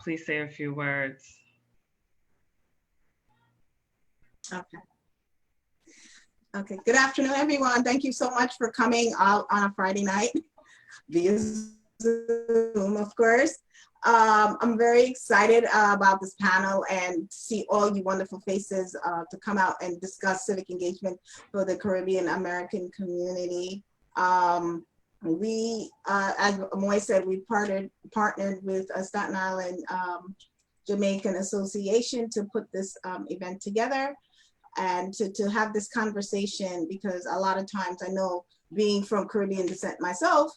please say a few words. Okay. Okay, good afternoon, everyone. Thank you so much for coming out on a Friday night via Zoom, of course. I'm very excited about this panel and see all you wonderful faces to come out and discuss civic engagement for the Caribbean-American community. We, as Amoy said, we partnered with Staten Island Jamaican Association to put this event together and to have this conversation, because a lot of times, I know being from Caribbean descent myself,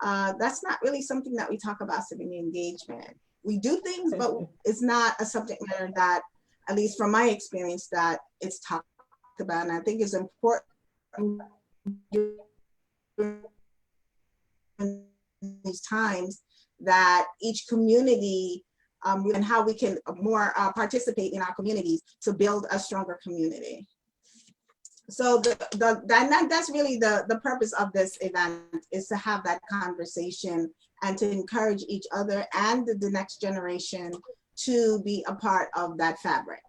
that's not really something that we talk about, civic engagement. We do things, but it's not a subject matter that, at least from my experience, that it's talked about. And I think it's important in these times that each community and how we can more participate in our communities to build a stronger community. So that's really the purpose of this event, is to have that conversation and to encourage each other and the next generation to be a part of that fabric.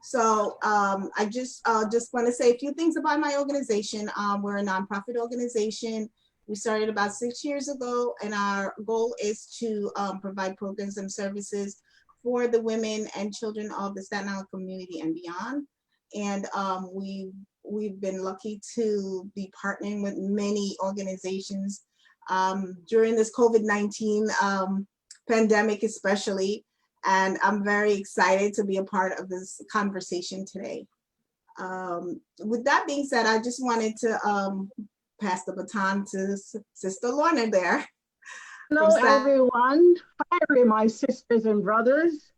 So I just want to say a few things about my organization. We're a nonprofit organization. We started about 6 years ago, and our goal is to provide programs and services for the women and children of the Staten Island community and beyond. And we've been lucky to be partnering with many organizations during this COVID-19 pandemic especially. And I'm very excited to be a part of this conversation today. With that being said, I just wanted to pass the baton to Sister Lorna there. Hello, everyone. Hi, my sisters and brothers.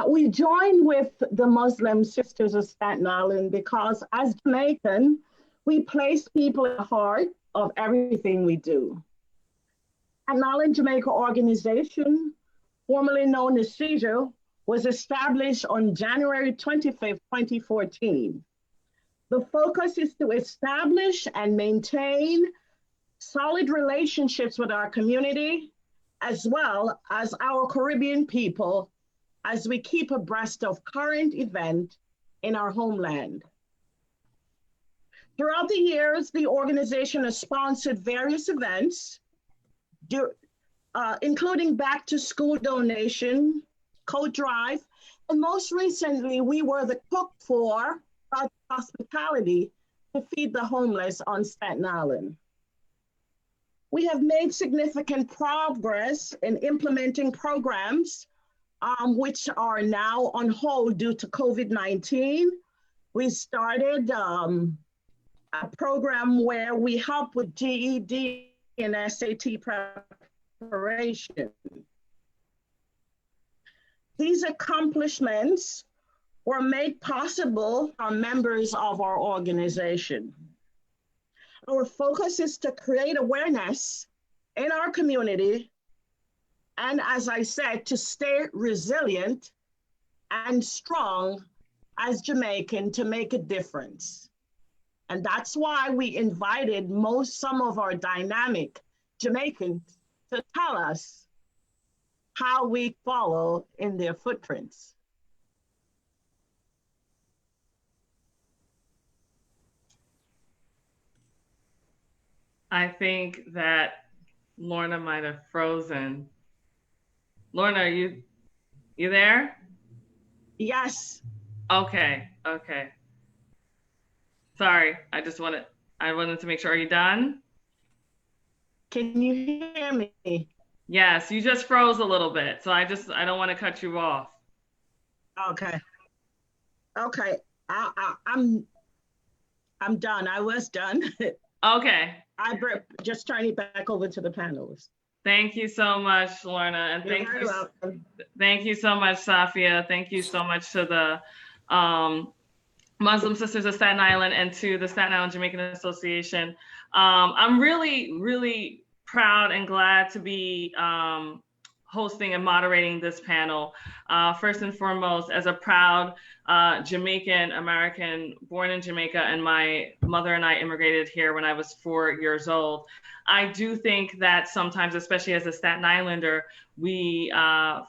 We join with the Muslim Sisters of Staten Island because as Jamaican, we place people at the heart of everything we do. Staten Island Jamaican Organization, formerly known as CIJA, was established on January 25th, 2014. The focus is to establish and maintain solid relationships with our community, as well as our Caribbean people, as we keep abreast of current events in our homeland. Throughout the years, the organization has sponsored various events, including back to school donation, coat drive, and most recently, we were the cook for hospitality to feed the homeless on Staten Island. We have made significant progress in implementing programs which are now on hold due to COVID-19. We started a program where we help with GED and SAT preparation. These accomplishments were made possible by members of our organization. Our focus is to create awareness in our community, and as I said, to stay resilient and strong as Jamaican to make a difference. And that's why we invited some of our dynamic Jamaicans to tell us how we follow in their footprints. I think that Lorna might have frozen. Lorna, are you there? Yes. Okay. Sorry, I wanted to make sure. Are you done? Can you hear me? Yes, you just froze a little bit, so I don't want to cut you off. Okay. I'm done. I was done. Okay. I just turn it back over to the panelists. Thank you so much, Lorna, and thank you so much, Safia. Thank you so much to the Muslim Sisters of Staten Island and to the Staten Island Jamaican Association. I'm really, really proud and glad to be hosting and moderating this panel. First and foremost, as a proud Jamaican-American, born in Jamaica, and my mother and I immigrated here when I was 4 years old. I do think that sometimes, especially as a Staten Islander, we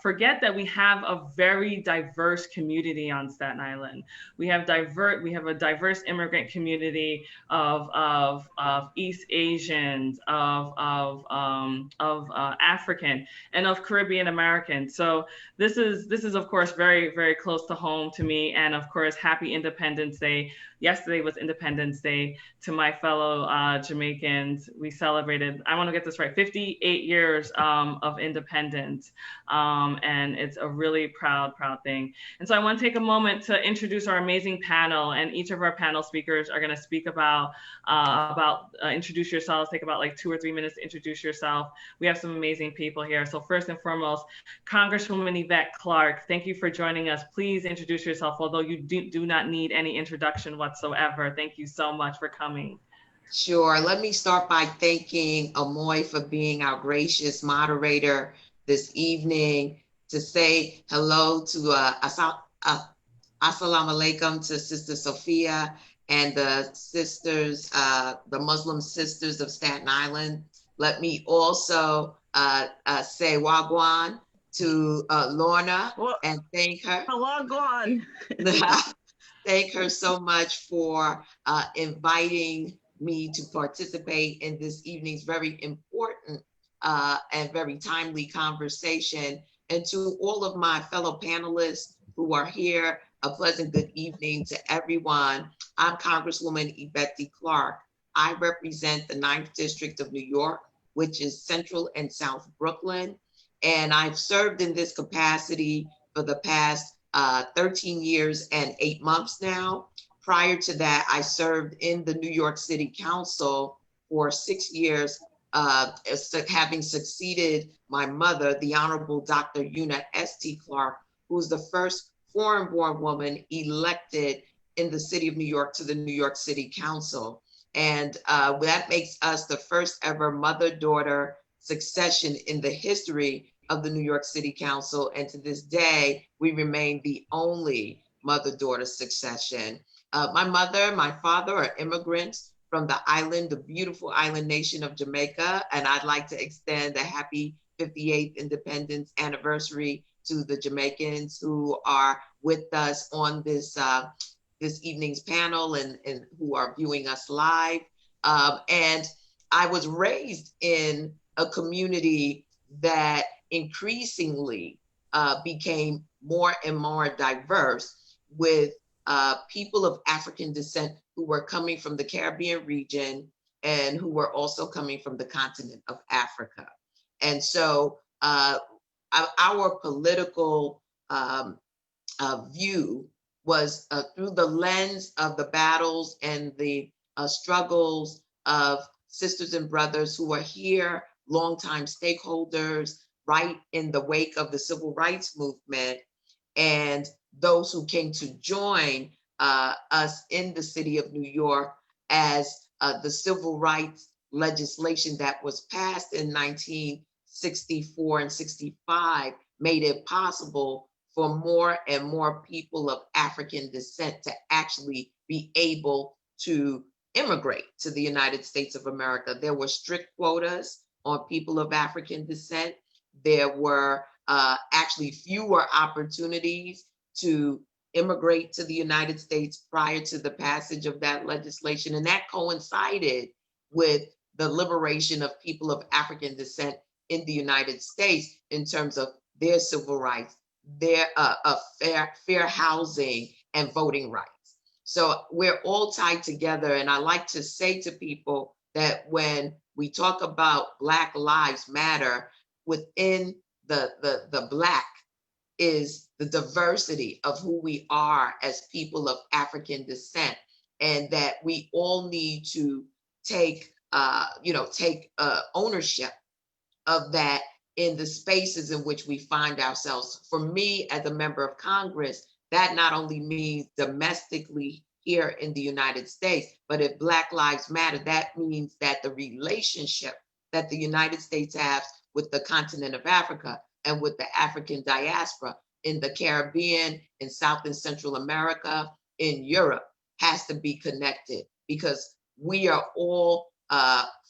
forget that we have a very diverse community on Staten Island. We have a diverse immigrant community of East Asians, of African, and of Caribbean-American. So this is of course very, very close to home to me. And of course, happy Independence Day. Yesterday was Independence Day. To my fellow Jamaicans, we celebrated, I want to get this right, 58 years of independence. And it's a really proud thing. And so I want to take a moment to introduce our amazing panel, and each of our panel speakers are going to speak about introduce yourselves, take about like 2 or 3 minutes to introduce yourself. We have some amazing people here. So first and foremost, Congresswoman Yvette Clarke, thank you for joining us. Please introduce yourself, although you do not need any introduction whatsoever. Thank you so much for coming. Sure. Let me start by thanking Amoy for being our gracious moderator this evening, to say hello to assalamu alaikum to Sister Sophia and the sisters, the Muslim sisters of Staten Island. Let me also say wagwan to Lorna and thank her. Wagwan. Thank her so much for inviting me to participate in this evening's very important and very timely conversation. And to all of my fellow panelists who are here, a pleasant good evening to everyone. I'm Congresswoman Yvette Clarke. I represent the 9th District of New York, which is Central and South Brooklyn. And I've served in this capacity for the past 13 years and 8 months now. Prior to that, I served in the New York City Council for 6 years, having succeeded my mother, the Honorable Dr. Una S.T. Clarke, who's the first foreign-born woman elected in the city of New York to the New York City Council. And that makes us the first ever mother-daughter succession in the history of the New York City Council. And to this day, we remain the only mother-daughter succession. My mother, my father are immigrants from the island, the beautiful island nation of Jamaica. And I'd like to extend a happy 58th independence anniversary to the Jamaicans who are with us on this this evening's panel and who are viewing us live. And I was raised in a community that increasingly became more and more diverse, with people of African descent who were coming from the Caribbean region and who were also coming from the continent of Africa. And so our political view was through the lens of the battles and the struggles of sisters and brothers who are here, longtime stakeholders, right in the wake of the civil rights movement, and those who came to join us in the city of New York as the civil rights legislation that was passed in 1964 and 65 made it possible for more and more people of African descent to actually be able to immigrate to the United States of America. There were strict quotas on people of African descent. There were actually fewer opportunities to immigrate to the United States prior to the passage of that legislation. And that coincided with the liberation of people of African descent in the United States in terms of their civil rights, their fair housing and voting rights. So we're all tied together. And I like to say to people that when we talk about Black Lives Matter, within the Black is the diversity of who we are as people of African descent, and that we all need to take ownership of that in the spaces in which we find ourselves. For me, as a member of Congress, that not only means domestically here in the United States, but if Black Lives Matter, that means that the relationship that the United States has with the continent of Africa and with the African diaspora in the Caribbean, in South and Central America, in Europe, has to be connected, because we are all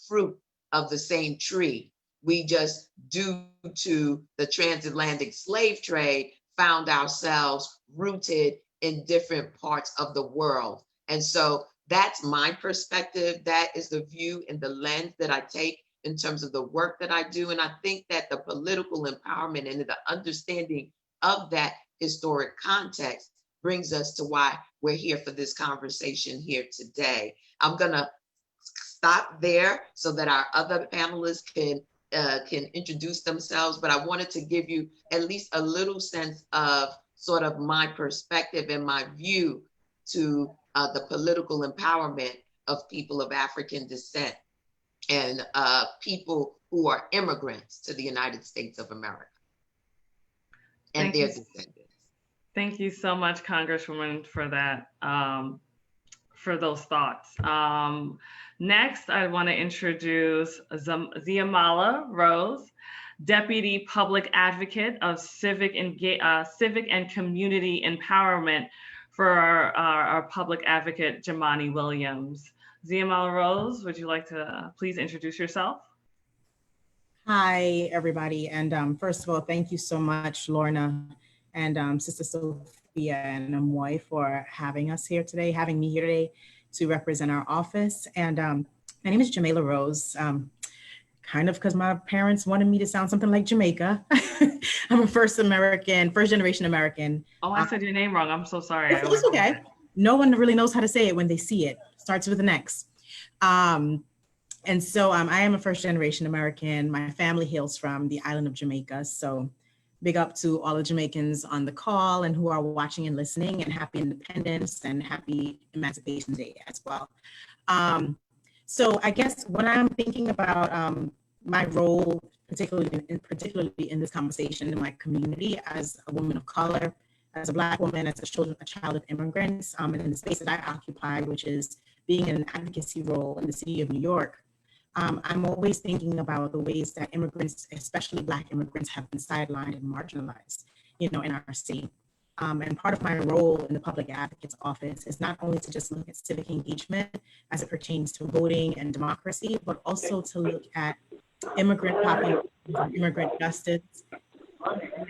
fruit of the same tree. We just, due to the transatlantic slave trade, found ourselves rooted in different parts of the world. And so that's my perspective. That is the view and the lens that I take in terms of the work that I do. And I think that the political empowerment and the understanding of that historic context brings us to why we're here for this conversation here today. I'm gonna stop there so that our other panelists can introduce themselves, but I wanted to give you at least a little sense of sort of my perspective and my view to the political empowerment of people of African descent and people who are immigrants to the United States of America and their descendants. Thank you so much, Congresswoman, for that, for those thoughts. Next, I want to introduce Xamayla Rose, Deputy Public Advocate of Civic and Community Empowerment for our Public Advocate, Jamani Williams. Xamayla Rose, would you like to please introduce yourself? Hi, everybody. And first of all, thank you so much, Lorna and Sister Sophia and Amoy, for having me here today to represent our office. And my name is Xamayla Rose, kind of because my parents wanted me to sound something like Jamaica. I'm a first generation American. Oh, I said your name wrong. I'm so sorry. It's okay. No one really knows how to say it when they see it. Starts with an X. And so I am a first generation American. My family hails from the island of Jamaica. So big up to all the Jamaicans on the call and who are watching and listening, and happy Independence and happy Emancipation Day as well. So I guess when I'm thinking about my role, particularly in this conversation in my community as a woman of color, as a Black woman, as a child of immigrants, and in the space that I occupy, which is being in an advocacy role in the city of New York, I'm always thinking about the ways that immigrants, especially Black immigrants, have been sidelined and marginalized, in our city. And part of my role in the Public Advocate's Office is not only to just look at civic engagement as it pertains to voting and democracy, but also to look at immigrant populations, immigrant justice,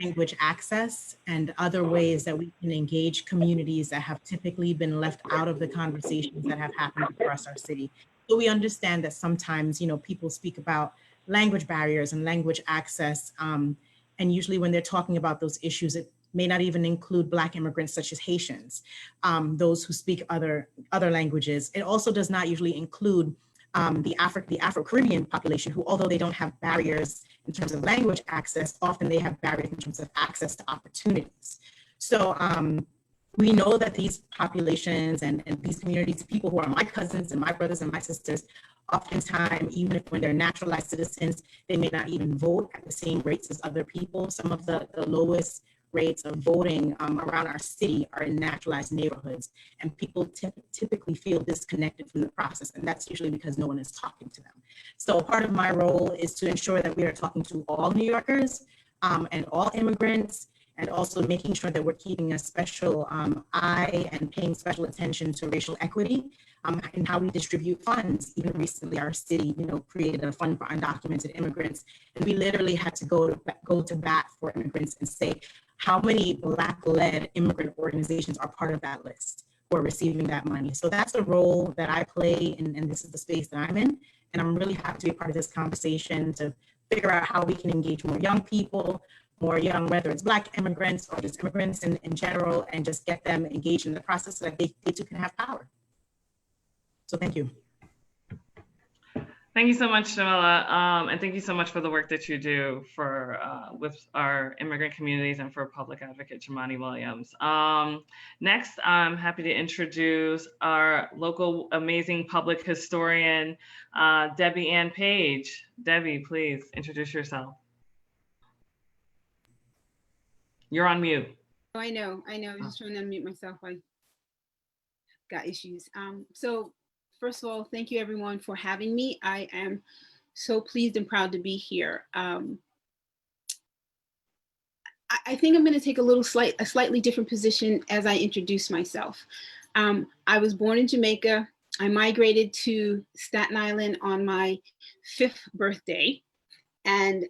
language access, and other ways that we can engage communities that have typically been left out of the conversations that have happened across our city. So we understand that sometimes, people speak about language barriers and language access, and usually when they're talking about those issues, it may not even include Black immigrants such as Haitians, those who speak other languages. It also does not usually include the Afro-Caribbean population, who, although they don't have barriers in terms of language access, often they have barriers in terms of access to opportunities. So we know that these populations and these communities, people who are my cousins and my brothers and my sisters, oftentimes, even when they're naturalized citizens, they may not even vote at the same rates as other people. Some of the lowest rates of voting around our city are in naturalized neighborhoods, and people typically feel disconnected from the process, and that's usually because no one is talking to them. So part of my role is to ensure that we are talking to all New Yorkers and all immigrants, and also making sure that we're keeping a special eye and paying special attention to racial equity and how we distribute funds. Even recently, our city, created a fund for undocumented immigrants, and we literally had to go to bat for immigrants and say, how many Black-led immigrant organizations are part of that list who are receiving that money? So that's the role that I play, and this is the space that I'm in. And I'm really happy to be a part of this conversation to figure out how we can engage more young people, whether it's Black immigrants or just immigrants in general, and just get them engaged in the process so that they too can have power. So thank you. Thank you so much, Xamayla, and thank you so much for the work that you do for with our immigrant communities and for Public Advocate Jamani Williams. Next, I'm happy to introduce our local amazing public historian, Debbie Ann Paige. Debbie, please introduce yourself. You're on mute. Oh, I know. I'm just trying to unmute myself. I got issues. So first of all, thank you everyone for having me. I am so pleased and proud to be here. I I think I'm going to take a slightly different position as I introduce myself. I was born in Jamaica. I migrated to Staten Island on my 5th birthday. And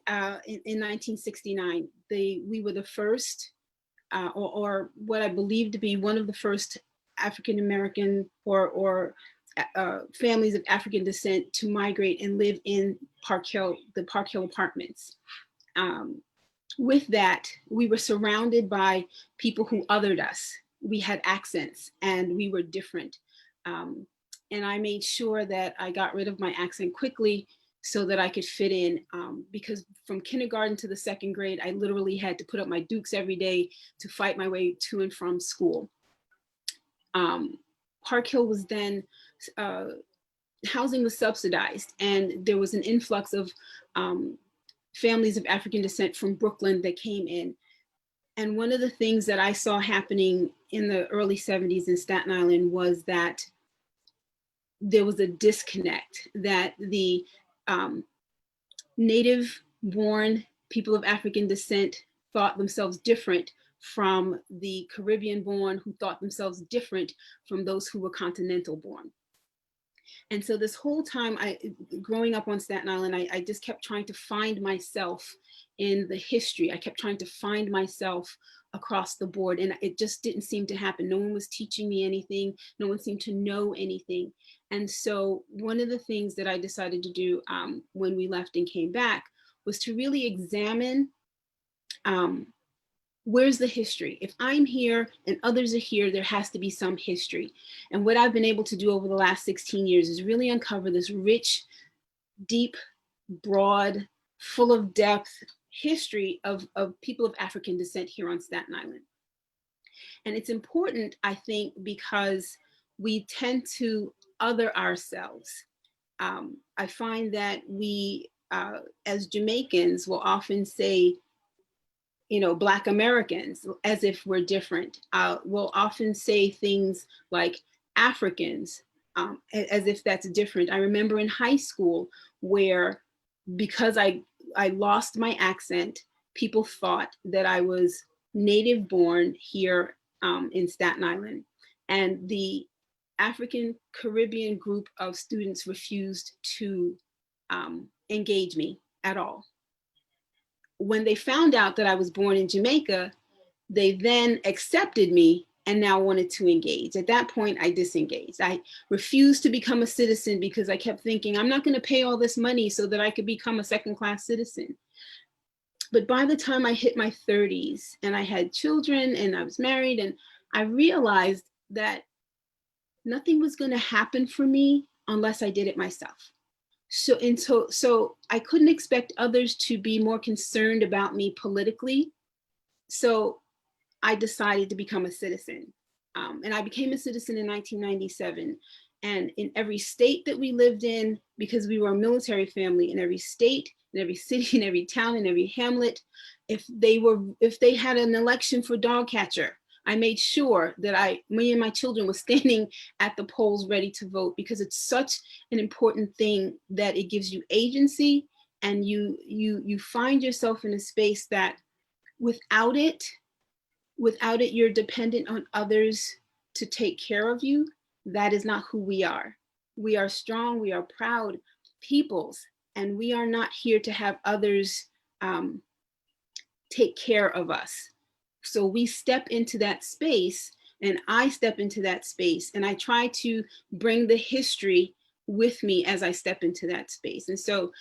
in 1969, we were the first, or what I believe to be one of the first African-American or families of African descent to migrate and live in the Park Hill apartments. With that, we were surrounded by people who othered us. We had accents and we were different. And I made sure that I got rid of my accent quickly so that I could fit in, because from kindergarten to the 2nd grade, I literally had to put up my dukes every day to fight my way to and from school. Park Hill was then, housing was subsidized, and there was an influx of families of African descent from Brooklyn that came in. And one of the things that I saw happening in the early 70s in Staten Island was that there was a disconnect, that the native-born people of African descent thought themselves different from the Caribbean-born, who thought themselves different from those who were continental-born. And so this whole time, growing up on Staten Island, I just kept trying to find myself in the history. I kept trying to find myself across the board, and it just didn't seem to happen. No one was teaching me anything. No one seemed to know anything. And so one of the things that I decided to do when we left and came back was to really examine where's the history? If I'm here and others are here, there has to be some history. And what I've been able to do over the last 16 years is really uncover this rich, deep, broad, full of depth history of people of African descent here on Staten Island. And it's important, I think, because we tend to other ourselves. I find that we, as Jamaicans, will often say, you know, Black Americans, as if we're different. We'll often say things like Africans, as if that's different. I remember in high school where, because I lost my accent, people thought that I was native born here in Staten Island. And the African Caribbean group of students refused to engage me at all. When they found out that I was born in Jamaica, they then accepted me and now wanted to engage. At that point, I disengaged. I refused to become a citizen because I kept thinking, I'm not going to pay all this money so that I could become a second-class citizen. But by the time I hit my 30s and I had children and I was married, and I realized that nothing was going to happen for me unless I did it myself. So I couldn't expect others to be more concerned about me politically. So I decided to become a citizen. And I became a citizen in 1997. And in every state that we lived in, because we were a military family, in every state, in every city, in every town, in every hamlet, if they had an election for dog catcher, I made sure that me and my children were standing at the polls ready to vote, because it's such an important thing that it gives you agency, and you find yourself in a space that without it, you're dependent on others to take care of you. That is not who we are. We are strong, we are proud peoples, and we are not here to have others take care of us. So we step into that space, and I step into that space, and I try to bring the history with me as I step into that space. And so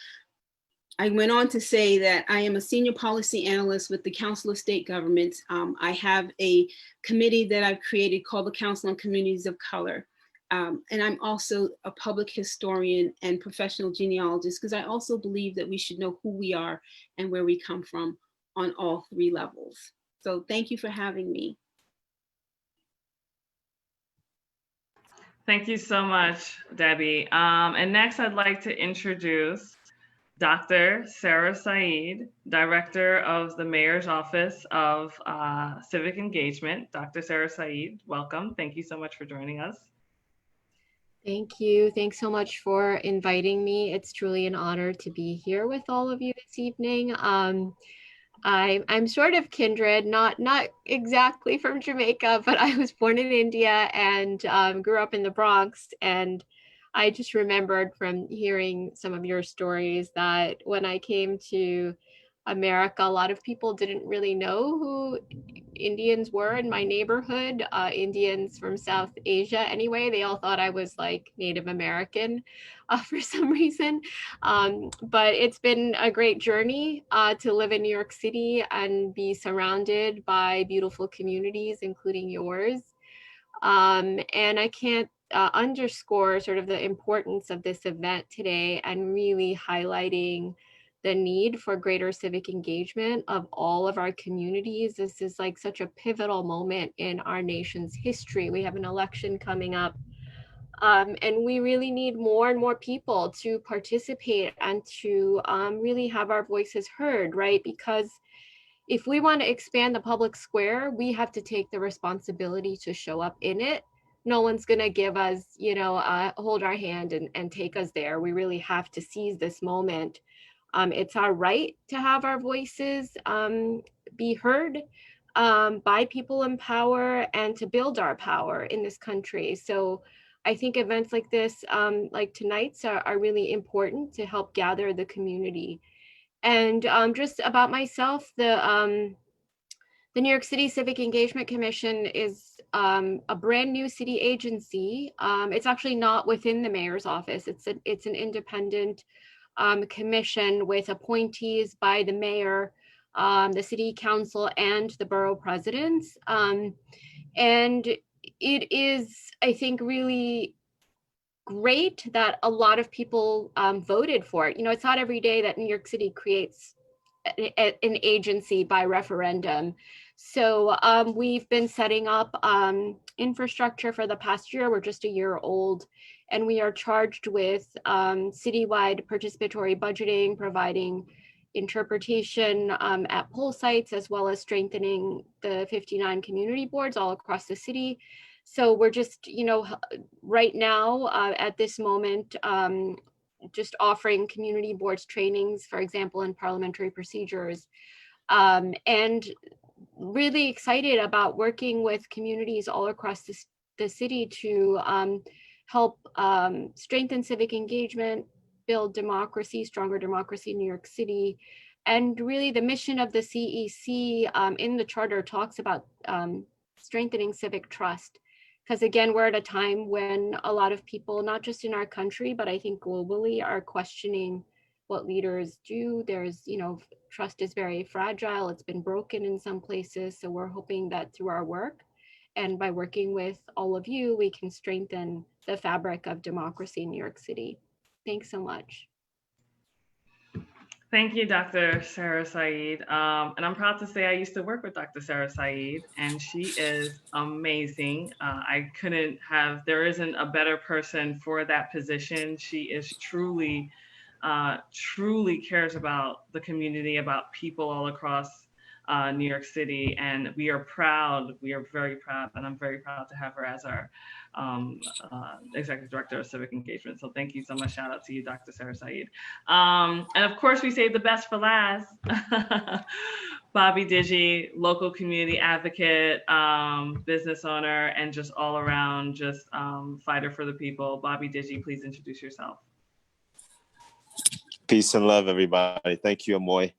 I went on to say that I am a senior policy analyst with the Council of State Governments. I have a committee that I've created called the Council on Communities of Color. And I'm also a public historian and professional genealogist, because I also believe that we should know who we are and where we come from on all 3 levels. So thank you for having me. Thank you so much, Debbie. And next I'd like to introduce Dr. Sarah Sayeed, Director of the Mayor's Office of Civic Engagement. Dr. Sarah Sayeed, welcome. Thank you so much for joining us. Thank you. Thanks so much for inviting me. It's truly an honor to be here with all of you this evening. I'm sort of kindred, not exactly from Jamaica, but I was born in India and grew up in the Bronx. And I just remembered from hearing some of your stories that when I came to America, a lot of people didn't really know who Indians were in my neighborhood. Indians from South Asia, anyway, they all thought I was like Native American for some reason. But it's been a great journey to live in New York City and be surrounded by beautiful communities, including yours. And I can't underscore sort of the importance of this event today and really highlighting the need for greater civic engagement of all of our communities. This is like such a pivotal moment in our nation's history. We have an election coming up, and we really need more and more people to participate and to really have our voices heard, right? Because if we want to expand the public square, we have to take the responsibility to show up in it. No one's going to give us, hold our hand and take us there. We really have to seize this moment. It's our right to have our voices be heard by people in power and to build our power in this country. So I think events like this, like tonight's, are really important to help gather the community. And just about myself, the New York City Civic Engagement Commission is a brand new city agency. It's actually not within the mayor's office. It's an independent commission with appointees by the mayor, the city council, and the borough presidents. And it is, I think, really great that a lot of people voted for it. It's not every day that New York City creates an agency by referendum. So we've been setting up infrastructure for the past year. We're just a year old, and we are charged with citywide participatory budgeting, providing interpretation at poll sites, as well as strengthening the 59 community boards all across the city. So we're just, right now at this moment, just offering community boards trainings, for example, in parliamentary procedures, and really excited about working with communities all across the city to help strengthen civic engagement, build democracy, stronger democracy in New York City. And really the mission of the CEC in the charter talks about strengthening civic trust. Because again, we're at a time when a lot of people, not just in our country, but I think globally, are questioning what leaders do. There's, trust is very fragile. It's been broken in some places. So we're hoping that through our work and by working with all of you, we can strengthen the fabric of democracy in New York City. Thanks so much. Thank you, Dr. Sarah Sayeed. And I'm proud to say I used to work with Dr. Sarah Sayeed, and she is amazing. There isn't a better person for that position. She is truly cares about the community, about people all across New York City. And we are very proud, and I'm very proud to have her as our Executive Director of Civic Engagement. So thank you so much. Shout out to you, Dr. Sarah Sayeed. And of course, we saved the best for last. Bobby Digi, local community advocate, business owner, and just all around just fighter for the people. Bobby Digi, please introduce yourself. Peace and love, everybody. Thank you, Amoy.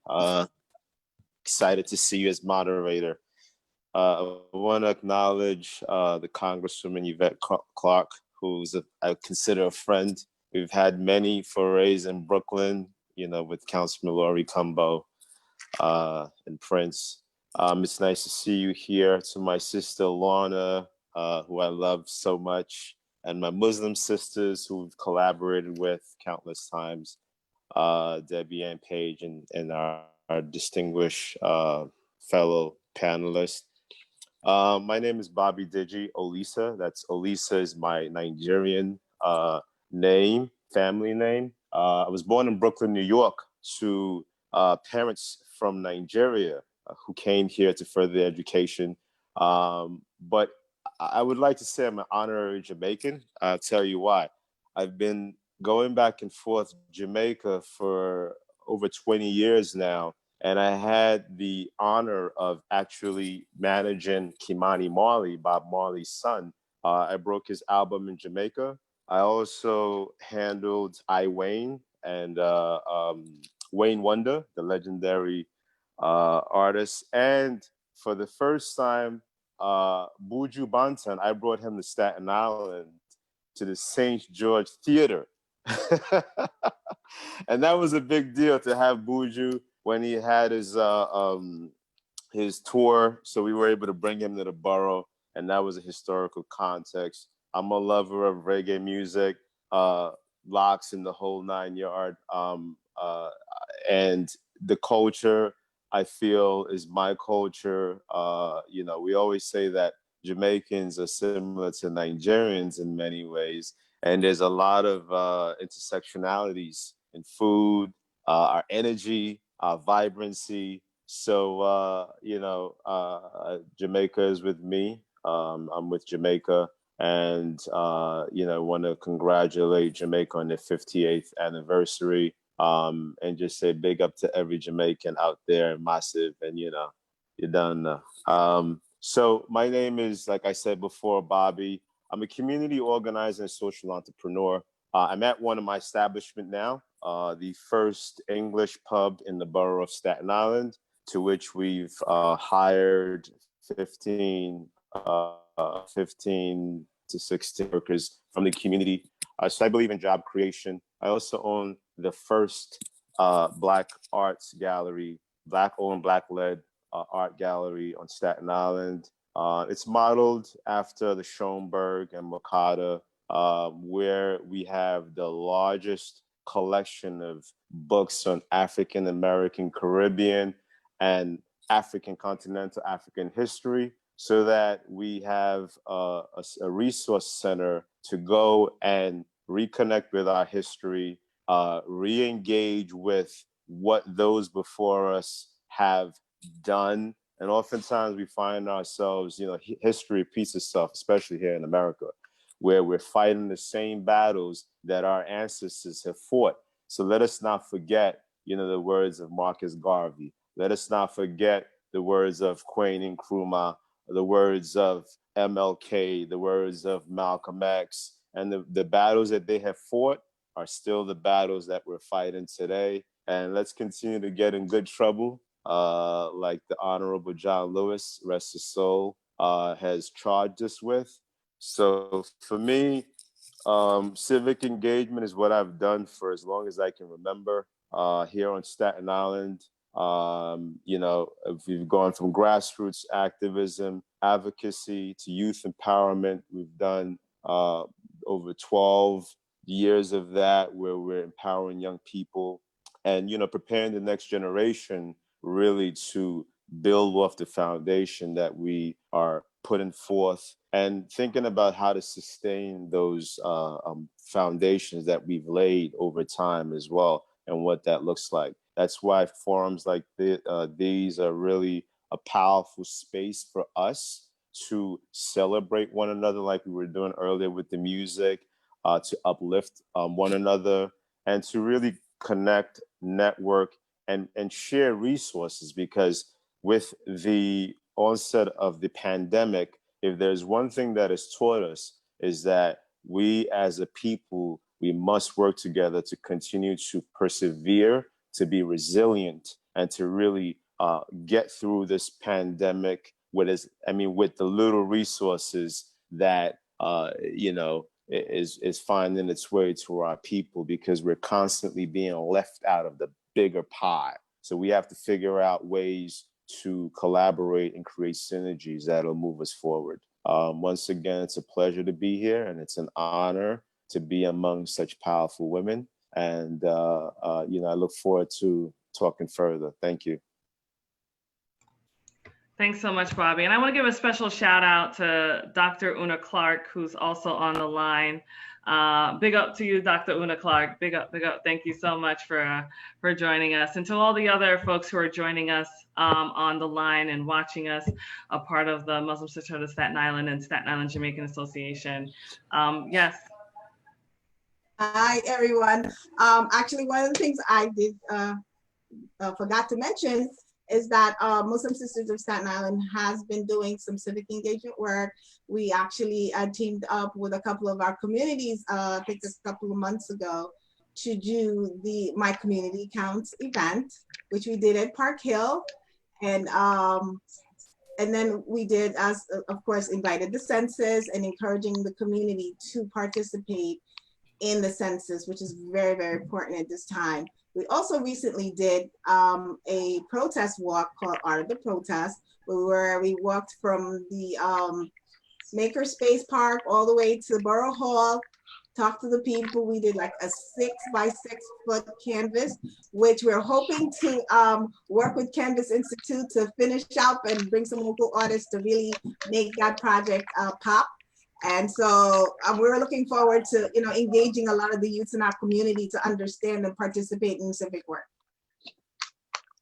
Excited to see you as moderator. I want to acknowledge the Congresswoman Yvette Clarke, who's I consider a friend. We've had many forays in Brooklyn, with Councilman Laurie Cumbo and Prince. It's nice to see you here. To my sister Lorna, who I love so much, and my Muslim sisters who we've collaborated with countless times, Debbie and Paige, and our distinguished fellow panelists. My name is Bobby Digi Olisa. Olisa is my Nigerian family name. I was born in Brooklyn, New York, to parents from Nigeria who came here to further their education. But I would like to say I'm an honorary Jamaican. I'll tell you why. I've been going back and forth Jamaica for over 20 years now. And I had the honor of actually managing Kimani Marley, Bob Marley's son. I broke his album in Jamaica. I also handled Wayne and Wayne Wonder, the legendary artist. And for the first time, Buju Banton, I brought him to Staten Island to the St. George Theater. And that was a big deal to have Buju when he had his tour. So we were able to bring him to the borough, and that was a historical context. I'm a lover of reggae music, locks in the whole 9 yard. And the culture, I feel, is my culture. You know, we always say that Jamaicans are similar to Nigerians in many ways. And there's a lot of intersectionalities in food, our energy, our vibrancy. So, you know, Jamaica is with me. I'm with Jamaica. And, you know, want to congratulate Jamaica on their 58th anniversary. And just say big up to every Jamaican out there, massive, and, you know, you done know. So my name is, like I said before, Bobby. I'm a community organizer and social entrepreneur. I'm at one of my establishments now, the first English pub in the borough of Staten Island, to which we've hired 15 to 16 workers from the community. So I believe in job creation. I also own the first Black arts gallery, Black-owned, Black-led art gallery on Staten Island. It's modeled after the Schoenberg and Makata, where we have the largest collection of books on African-American, Caribbean, and African continental African history, so that we have a resource center to go and reconnect with our history, re-engage with what those before us have done. And oftentimes we find ourselves, you know, history repeats itself, especially here in America, where we're fighting the same battles that our ancestors have fought. So let us not forget, you know, the words of Marcus Garvey. Let us not forget the words of Kwame Nkrumah, the words of MLK, the words of Malcolm X, and the battles that they have fought are still the battles that we're fighting today. And let's continue to get in good trouble, like the Honorable John Lewis, rest his soul, has charged us with. So for me, civic engagement is what I've done for as long as I can remember here on Staten Island. You know, we've gone from grassroots activism, advocacy to youth empowerment. We've done over 12 years of that, where we're empowering young people and, you know, preparing the next generation really to build off the foundation that we are putting forth, and thinking about how to sustain those foundations that we've laid over time as well, and what that looks like. That's why forums like these are really a powerful space for us to celebrate one another, like we were doing earlier with the music, to uplift one another, and to really connect, network, and share resources. Because with the onset of the pandemic, if there's one thing that has taught us, is that we as a people, we must work together to continue to persevere, to be resilient, and to really get through this pandemic with the little resources that you know, is finding its way to our people, because we're constantly being left out of the bigger pie. So we have to figure out ways to collaborate and create synergies that'll move us forward. Once again, it's a pleasure to be here, and it's an honor to be among such powerful women. And you know, I look forward to talking further. Thank you. Thanks so much, Bobby. And I want to give a special shout out to Dr. Una Clarke, who's also on the line. Big up to you, Dr. Una Clarke. Big up, big up. Thank you so much for joining us. And to all the other folks who are joining us on the line and watching us, a part of the Muslim Sisterhood of Staten Island and Staten Island Jamaican Association. Yes. Hi, everyone. Actually, one of the things I did forgot to mention is that Muslim Sisters of Staten Island has been doing some civic engagement work. We actually teamed up with a couple of our communities, I think a couple of months ago, to do the My Community Counts event, which we did at Park Hill. And then we did, as of course, invited the census and encouraging the community to participate in the census, which is very, very important at this time. We also recently did a protest walk called Art of the Protest, where we walked from the Makerspace Park all the way to the Borough Hall, talked to the people. We did like a 6 by 6 foot canvas, which we're hoping to work with Canvas Institute to finish up and bring some local artists to really make that project pop. And so we're looking forward to, engaging a lot of the youths in our community to understand and participate in civic work.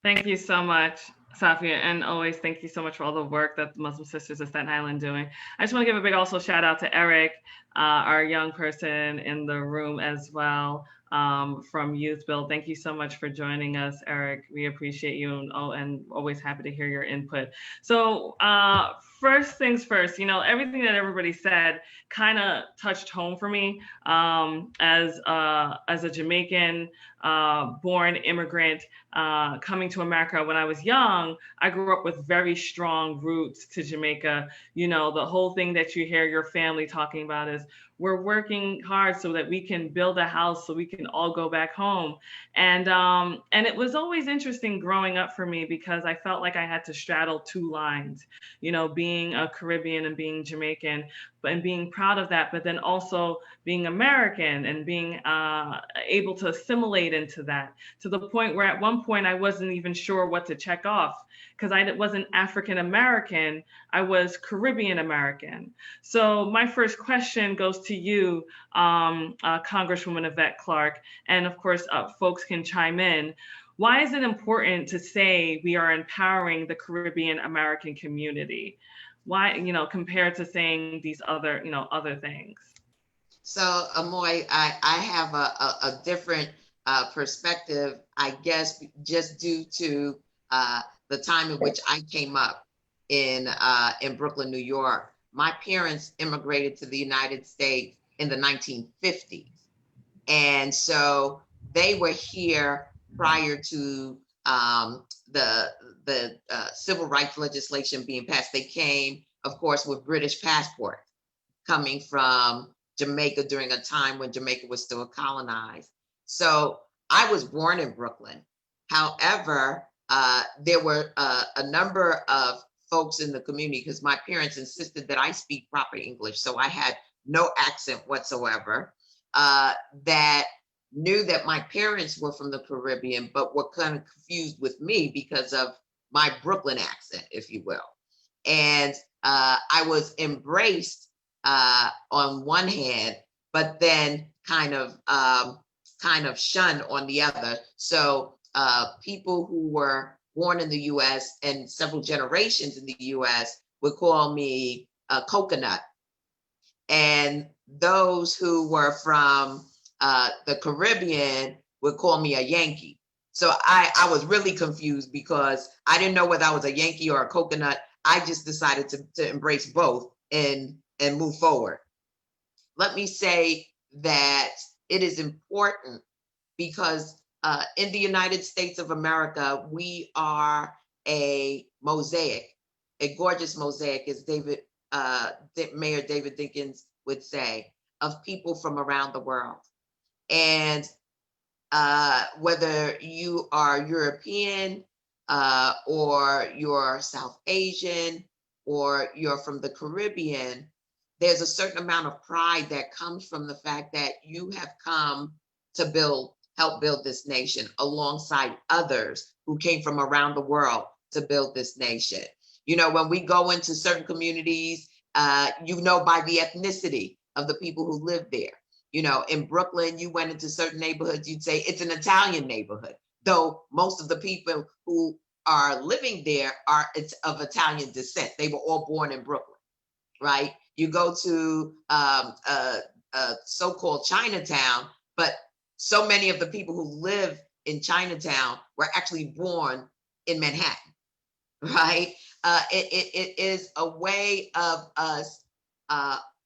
Thank you so much, Safia, and always thank you so much for all the work that the Muslim Sisters of Staten Island doing. I just want to give a big also shout out to Eric, our young person in the room as well, from Youth Build. Thank you so much for joining us, Eric. We appreciate you and always happy to hear your input. So first things first, everything that everybody said kind of touched home for me as a Jamaican born immigrant coming to America. When I was young, I grew up with very strong roots to Jamaica. The whole thing that you hear your family talking about is we're working hard so that we can build a house so we can all go back home. And it was always interesting growing up for me because I felt like I had to straddle two lines, being a Caribbean and being Jamaican, and being proud of that, but then also being American and being able to assimilate into that, to the point where at one point I wasn't even sure what to check off because I wasn't African American, I was Caribbean American. So my first question goes to you, Congresswoman Yvette Clarke, and of course, folks can chime in. Why is it important to say we are empowering the Caribbean American community? Why, compared to saying these other, other things? So, Amoy, I have a different perspective, I guess, just due to the time in which I came up in Brooklyn, New York. My parents immigrated to the United States in the 1950s. And so they were here prior to the civil rights legislation being passed. They came, of course, with British passports, coming from Jamaica during a time when Jamaica was still colonized. So I was born in Brooklyn. However, there were a number of folks in the community, because my parents insisted that I speak proper English, so I had no accent whatsoever, that knew that my parents were from the Caribbean, but were kind of confused with me because of my Brooklyn accent, if you will. And I was embraced on one hand, but then kind of shunned on the other. So people who were born in the US and several generations in the US would call me a coconut. And those who were from the Caribbean would call me a Yankee. So I was really confused because I didn't know whether I was a Yankee or a coconut. I just decided to embrace both and move forward. Let me say that it is important because in the United States of America, we are a mosaic, a gorgeous mosaic, as Mayor David Dinkins would say, of people from around the world. And whether you are European or you're South Asian or you're from the Caribbean, there's a certain amount of pride that comes from the fact that you have come to help build this nation alongside others who came from around the world to build this nation. When we go into certain communities, by the ethnicity of the people who live there. In Brooklyn, you went into certain neighborhoods, you'd say it's an Italian neighborhood, though most of the people who are living there it's of Italian descent. They were all born in Brooklyn, right? You go to so-called Chinatown, but so many of the people who live in Chinatown were actually born in Manhattan, right? It is a way of us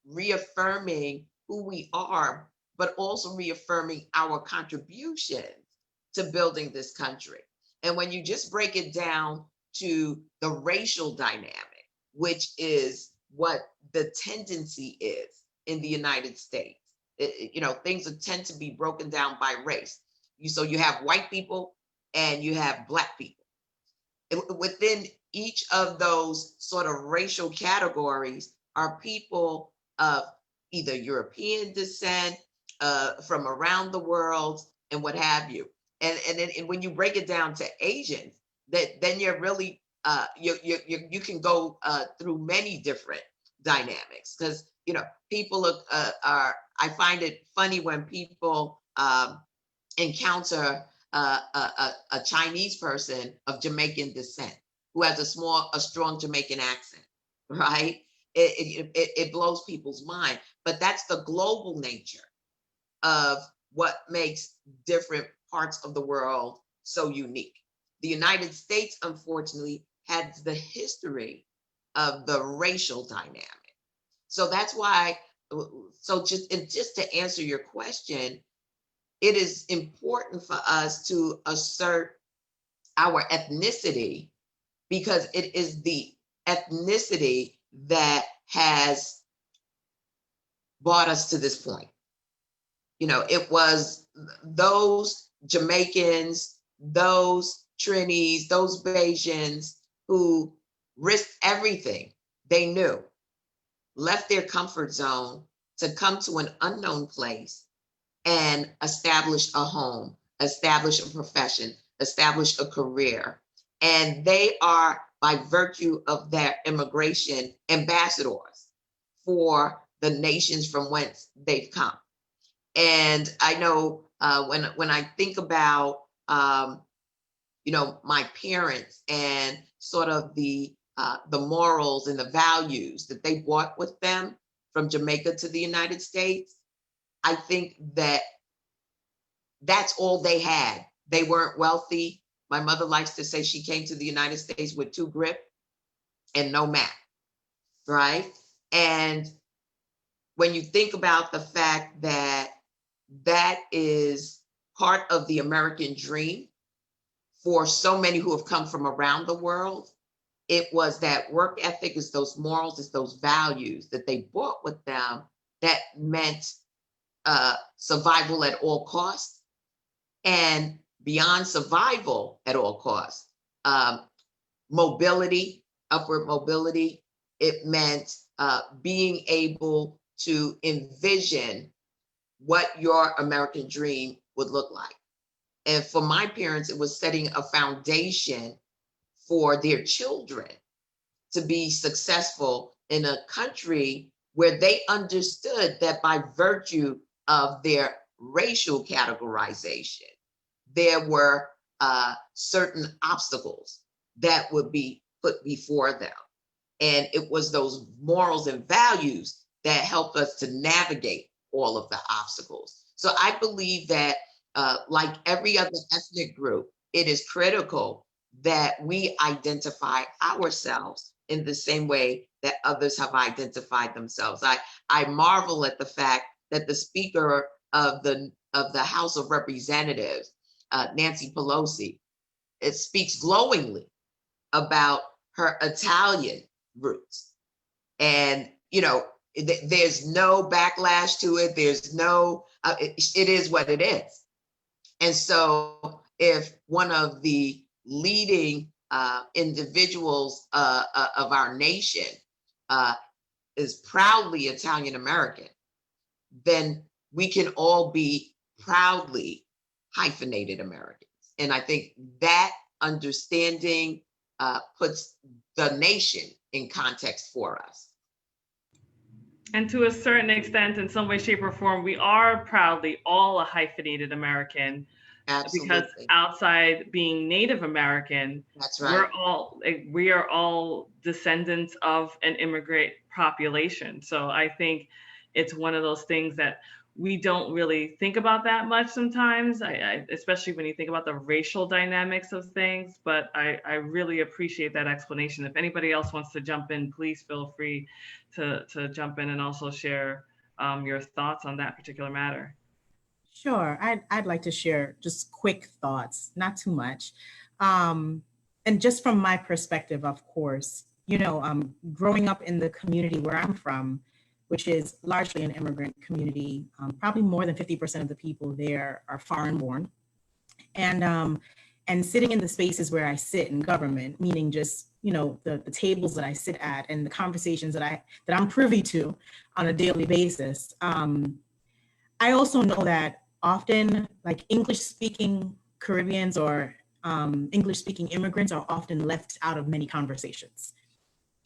reaffirming who we are, but also reaffirming our contributions to building this country. And when you just break it down to the racial dynamic, which is what the tendency is in the United States, things tend to be broken down by race. So you have white people and you have Black people. Within each of those sort of racial categories are people of either European descent, from around the world, and what have you. And then when you break it down to Asians, then you're really you can go through many different dynamics, because people are I find it funny when people encounter a Chinese person of Jamaican descent who has a strong Jamaican accent, right? It blows people's mind, but that's the global nature of what makes different parts of the world so unique. The United States, unfortunately, has the history of the racial dynamic. So that's why, just to answer your question, it is important for us to assert our ethnicity, because it is the ethnicity that has brought us to this point. It was those Jamaicans, those Trinis, those Bajans who risked everything they knew, left their comfort zone to come to an unknown place and establish a home, establish a profession, establish a career. And they are, by virtue of their immigration, ambassadors for the nations from whence they've come. And I know when I think about, my parents and sort of the morals and the values that they brought with them from Jamaica to the United States, I think that that's all they had. They weren't wealthy. My mother likes to say she came to the United States with 2 grip and no map, right? And when you think about the fact that that is part of the American dream for so many who have come from around the world, it was that work ethic, is those morals, is those values that they brought with them that meant survival at all costs. And beyond survival at all costs, mobility, upward mobility. It meant being able to envision what your American dream would look like. And for my parents, it was setting a foundation for their children to be successful in a country where they understood that by virtue of their racial categorization, there were certain obstacles that would be put before them. And it was those morals and values that helped us to navigate all of the obstacles. So I believe that like every other ethnic group, it is critical that we identify ourselves in the same way that others have identified themselves. I marvel at the fact that the Speaker of the House of Representatives, Nancy Pelosi, it speaks glowingly about her Italian roots. And, there's no backlash to it. There's no, it is what it is. And so if one of the leading individuals of our nation is proudly Italian-American, then we can all be proudly hyphenated Americans. And I think that understanding puts the nation in context for us. And to a certain extent, in some way, shape, or form, we are proudly all a hyphenated American. Absolutely. Because outside being Native American, that's right, we are all descendants of an immigrant population. So I think it's one of those things that we don't really think about that much sometimes, especially when you think about the racial dynamics of things. But I really appreciate that explanation. If anybody else wants to jump in, please feel free to jump in and also share your thoughts on that particular matter. Sure, I'd like to share just quick thoughts, not too much. And just from my perspective, of course, you know, growing up in the community where I'm from, which is largely an immigrant community, probably more than 50% of the people there are foreign born. And sitting in the spaces where I sit in government, meaning just, you know, the tables that I sit at and the conversations that I'm privy to on a daily basis. I also know that often, like, English-speaking Caribbeans or English-speaking immigrants are often left out of many conversations,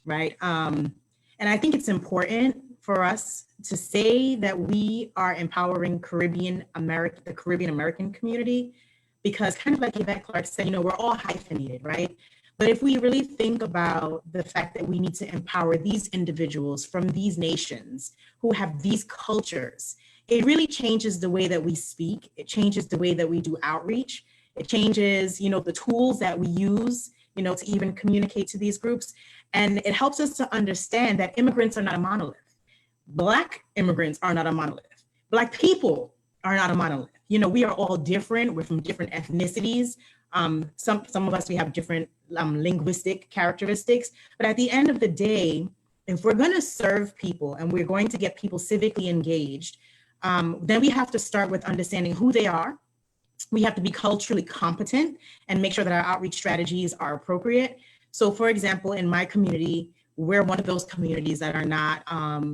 right? And I think it's important for us to say that we are empowering the Caribbean-American community, because kind of like Yvette Clarke said, you know, we're all hyphenated, right? But if we really think about the fact that we need to empower these individuals from these nations who have these cultures, it really changes the way that we speak. It changes the way that we do outreach. It changes, you know, the tools that we use, you know, to even communicate to these groups. And it helps us to understand that immigrants are not a monolith. Black immigrants are not a monolith. Black people are not a monolith. You know, we are all different. We're from different ethnicities. Some of us, we have different linguistic characteristics. But at the end of the day, if we're going to serve people and we're going to get people civically engaged, then we have to start with understanding who they are. We have to be culturally competent and make sure that our outreach strategies are appropriate. So, for example, in my community, we're one of those communities that are not,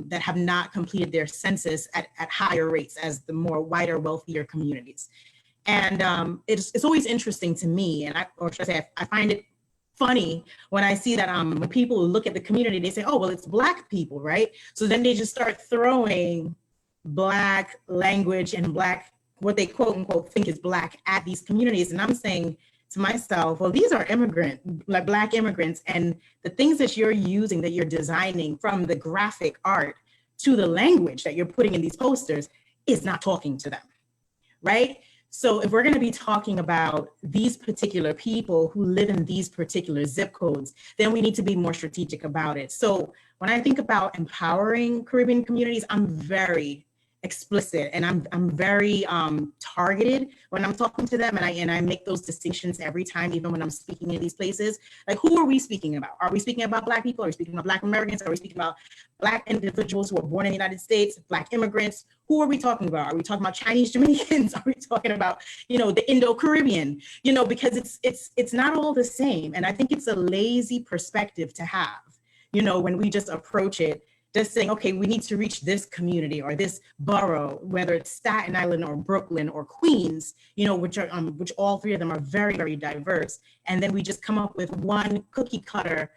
that have not completed their census at higher rates as the more wider, wealthier communities. And it's always interesting to me, and I find it funny when I see that when people look at the community, they say, oh, well, it's Black people, right? So then they just start throwing Black language and Black, what they quote unquote think is Black, at these communities. And I'm saying to myself, well, these are Black immigrants, and the things that you're using, that you're designing, from the graphic art to the language that you're putting in these posters, is not talking to them, right? So if we're going to be talking about these particular people who live in these particular zip codes, then we need to be more strategic about it. So when I think about empowering Caribbean communities, I'm very explicit, and I'm very targeted when I'm talking to them, and I make those distinctions every time, even when I'm speaking in these places. Like, who are we speaking about? Are we speaking about Black people? Are we speaking about Black Americans? Are we speaking about Black individuals who are born in the United States, Black immigrants? Who are we talking about? Are we talking about Chinese Jamaicans? Are we talking about, you know, the Indo-Caribbean? You know, because it's not all the same. And I think it's a lazy perspective to have, you know, when we just approach it just saying, okay, we need to reach this community or this borough, whether it's Staten Island or Brooklyn or Queens, you know, which all three of them are very, very diverse. And then we just come up with one cookie cutter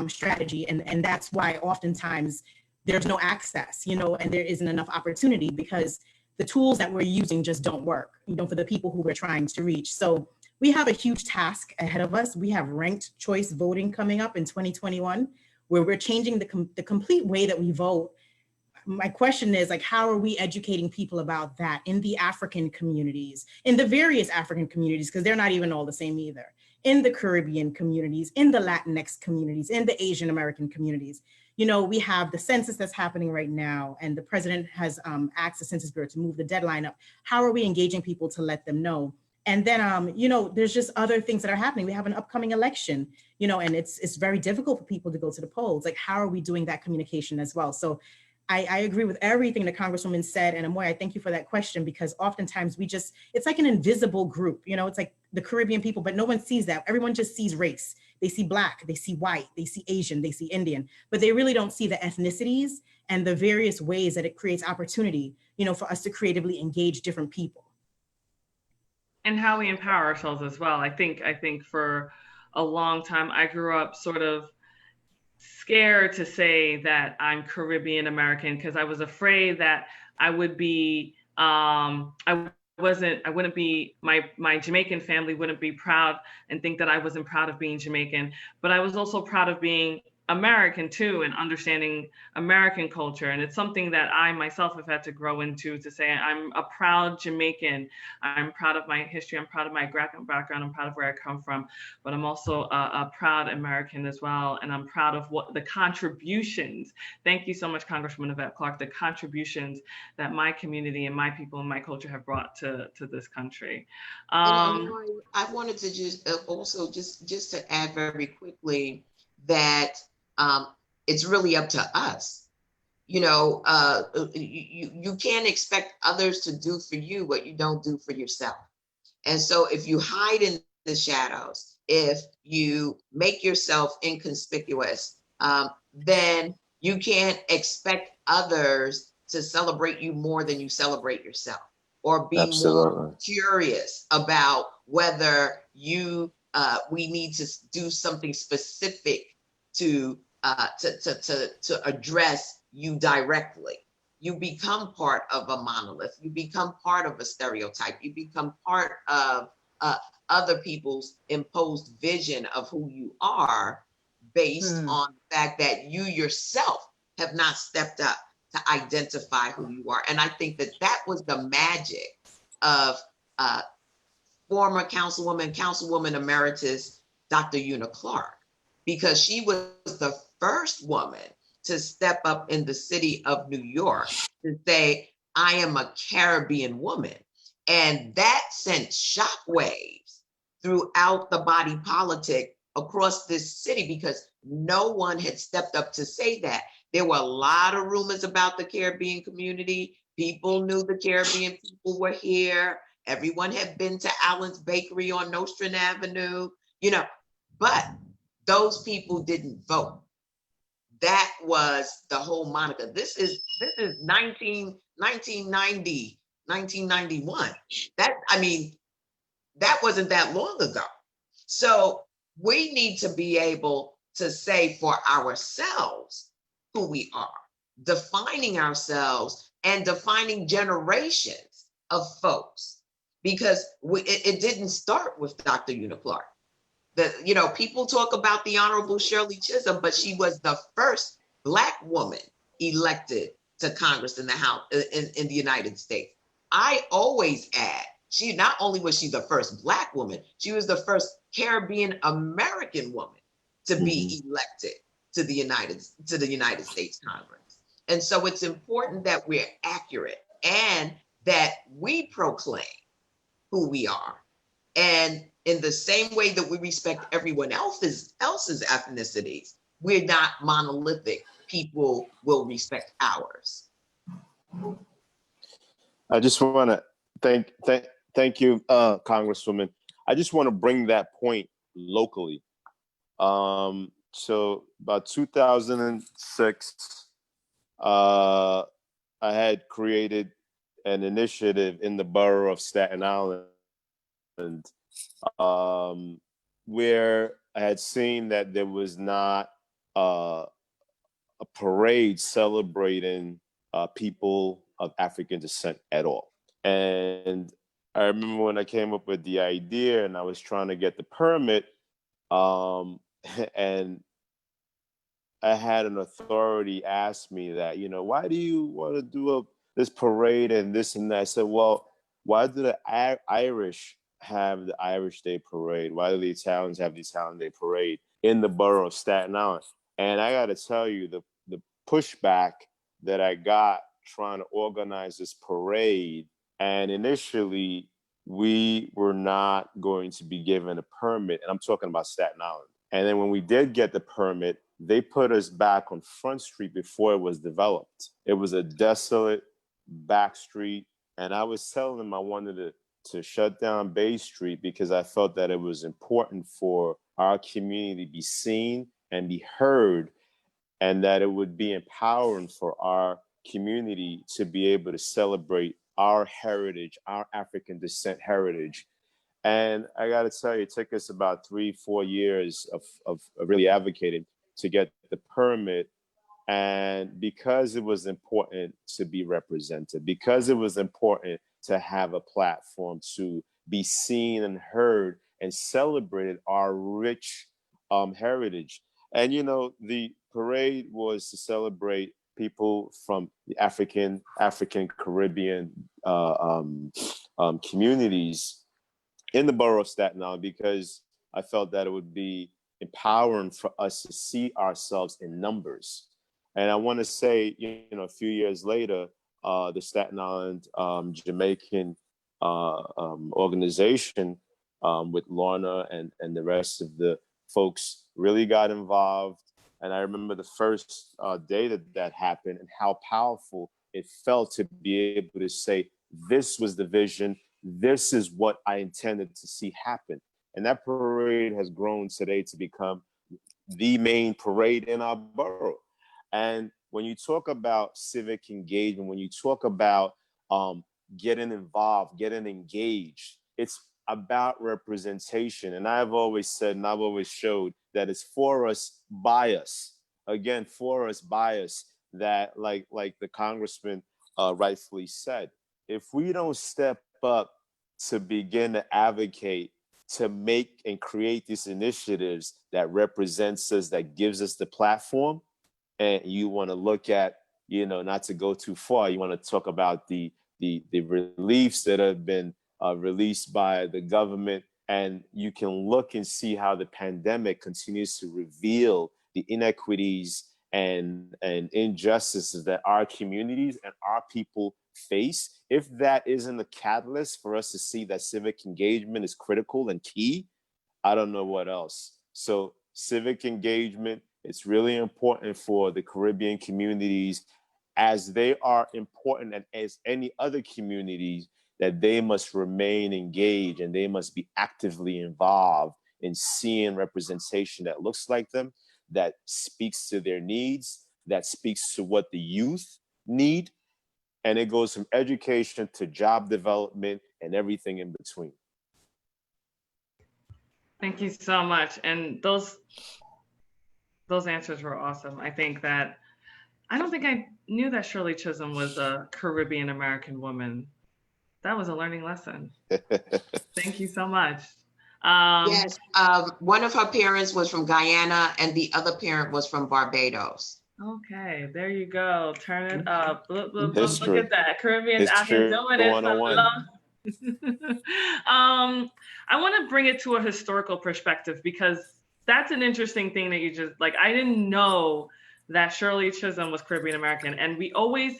strategy. And that's why oftentimes there's no access, you know, and there isn't enough opportunity, because the tools that we're using just don't work, you know, for the people who we're trying to reach. So we have a huge task ahead of us. We have ranked choice voting coming up in 2021. Where we're changing the complete way that we vote. My question is, like, how are we educating people about that in the African communities, in the various African communities, because they're not even all the same either, in the Caribbean communities, in the Latinx communities, in the Asian American communities. You know, we have the census that's happening right now, and the president has asked the Census Bureau to move the deadline up. How are we engaging people to let them know? And then, you know, there's just other things that are happening. We have an upcoming election, you know, and it's very difficult for people to go to the polls. Like, how are we doing that communication as well? So I agree with everything the Congresswoman said. And Amoy, I thank you for that question, because oftentimes it's like an invisible group, you know, it's like the Caribbean people, but no one sees that. Everyone just sees race. They see Black, they see white, they see Asian, they see Indian, but they really don't see the ethnicities and the various ways that it creates opportunity, you know, for us to creatively engage different people. And how we empower ourselves as well. I think for a long time, I grew up sort of scared to say that I'm Caribbean American, because I was afraid that I would be, my Jamaican family wouldn't be proud and think that I wasn't proud of being Jamaican, but I was also proud of being American too, and understanding American culture. And it's something that I myself have had to grow into, to say I'm a proud Jamaican. I'm proud of my history. I'm proud of my background. I'm proud of where I come from, but I'm also a proud American as well. And I'm proud of what the contributions, thank you so much, Congresswoman Yvette Clarke, the contributions that my community and my people and my culture have brought to this country. And I wanted to just also just to add very quickly that it's really up to us. You know, you can't expect others to do for you what you don't do for yourself. And so if you hide in the shadows, if you make yourself inconspicuous, then you can't expect others to celebrate you more than you celebrate yourself, or be more curious about whether you we need to do something specific to address you directly. You become part of a monolith. You become part of a stereotype. You become part of other people's imposed vision of who you are, based on the fact that you yourself have not stepped up to identify who you are. And I think that that was the magic of former Councilwoman Emeritus, Dr. Una Clarke, because she was the first woman to step up in the city of New York to say, I am a Caribbean woman. And that sent shockwaves throughout the body politic across this city, because no one had stepped up to say that. There were a lot of rumors about the Caribbean community. People knew the Caribbean people were here. Everyone had been to Allen's Bakery on Nostrand Avenue, you know, but those people didn't vote. That was the whole moniker. This is 1990, 1991. That wasn't that long ago. So we need to be able to say for ourselves who we are, defining ourselves and defining generations of folks, because it didn't start with Dr. Una Clarke. People talk about the Honorable Shirley Chisholm, but she was the first Black woman elected to Congress in the House in the United States. I always add, not only was she the first Black woman, she was the first Caribbean-American woman to be elected to the United States Congress. And so it's important that we're accurate and that we proclaim who we are. And in the same way that we respect everyone else's ethnicities, we're not monolithic. People will respect ours. I just want to thank you, Congresswoman. I just want to bring that point locally. So about 2006, I had created an initiative in the borough of Staten Island, where I had seen that there was not a parade celebrating people of African descent at all. And I remember when I came up with the idea and I was trying to get the permit, and I had an authority ask me that, why do you want to do this parade and this and that? I said, well, why do the Irish have the Irish Day Parade? Why do the Italians have the Italian Day Parade in the borough of Staten Island? And I got to tell you, the pushback that I got trying to organize this parade, and initially we were not going to be given a permit, and I'm talking about Staten Island. And then when we did get the permit, they put us back on Front Street before it was developed. It was a desolate back street, and I was telling them I wanted to shut down Bay Street because I felt that it was important for our community to be seen and be heard, and that it would be empowering for our community to be able to celebrate our heritage, our African descent heritage. And I got to tell you, it took us about 3-4 years of really advocating to get the permit. And because it was important to be represented, because it was important to have a platform to be seen and heard and celebrated our rich heritage. And, you know, the parade was to celebrate people from the African, Caribbean communities in the borough of Staten Island, because I felt that it would be empowering for us to see ourselves in numbers. And I want to say, you know, a few years later, the Staten Island Jamaican organization with Lorna and the rest of the folks really got involved. And I remember the first day that happened and how powerful it felt to be able to say, this was the vision, this is what I intended to see happen. And that parade has grown today to become the main parade in our borough. And when you talk about civic engagement, when you talk about getting involved, getting engaged, it's about representation. And I've always said, and I've always showed, that it's for us, by us. Again, for us, by us, that like the Congressman rightfully said, if we don't step up to begin to advocate, to make and create these initiatives that represents us, that gives us the platform, and you want to look at, you know, not to go too far, you want to talk about the reliefs that have been released by the government, and you can look and see how the pandemic continues to reveal the inequities and injustices that our communities and our people face. If that isn't a catalyst for us to see that civic engagement is critical and key, I don't know what else. So civic engagement, it's really important for the Caribbean communities, as they are important and as any other communities, that they must remain engaged and they must be actively involved in seeing representation that looks like them, that speaks to their needs, that speaks to what the youth need. And it goes from education to job development and everything in between. Thank you so much. And those answers were awesome. I don't think I knew that Shirley Chisholm was a Caribbean-American woman. That was a learning lesson. Thank you so much. Yes, one of her parents was from Guyana and the other parent was from Barbados. Okay, there you go. Turn it up. Look at that. Caribbeans out here doing it. I want to bring it to a historical perspective, because that's an interesting thing that you just, like, I didn't know that Shirley Chisholm was Caribbean American. And we always,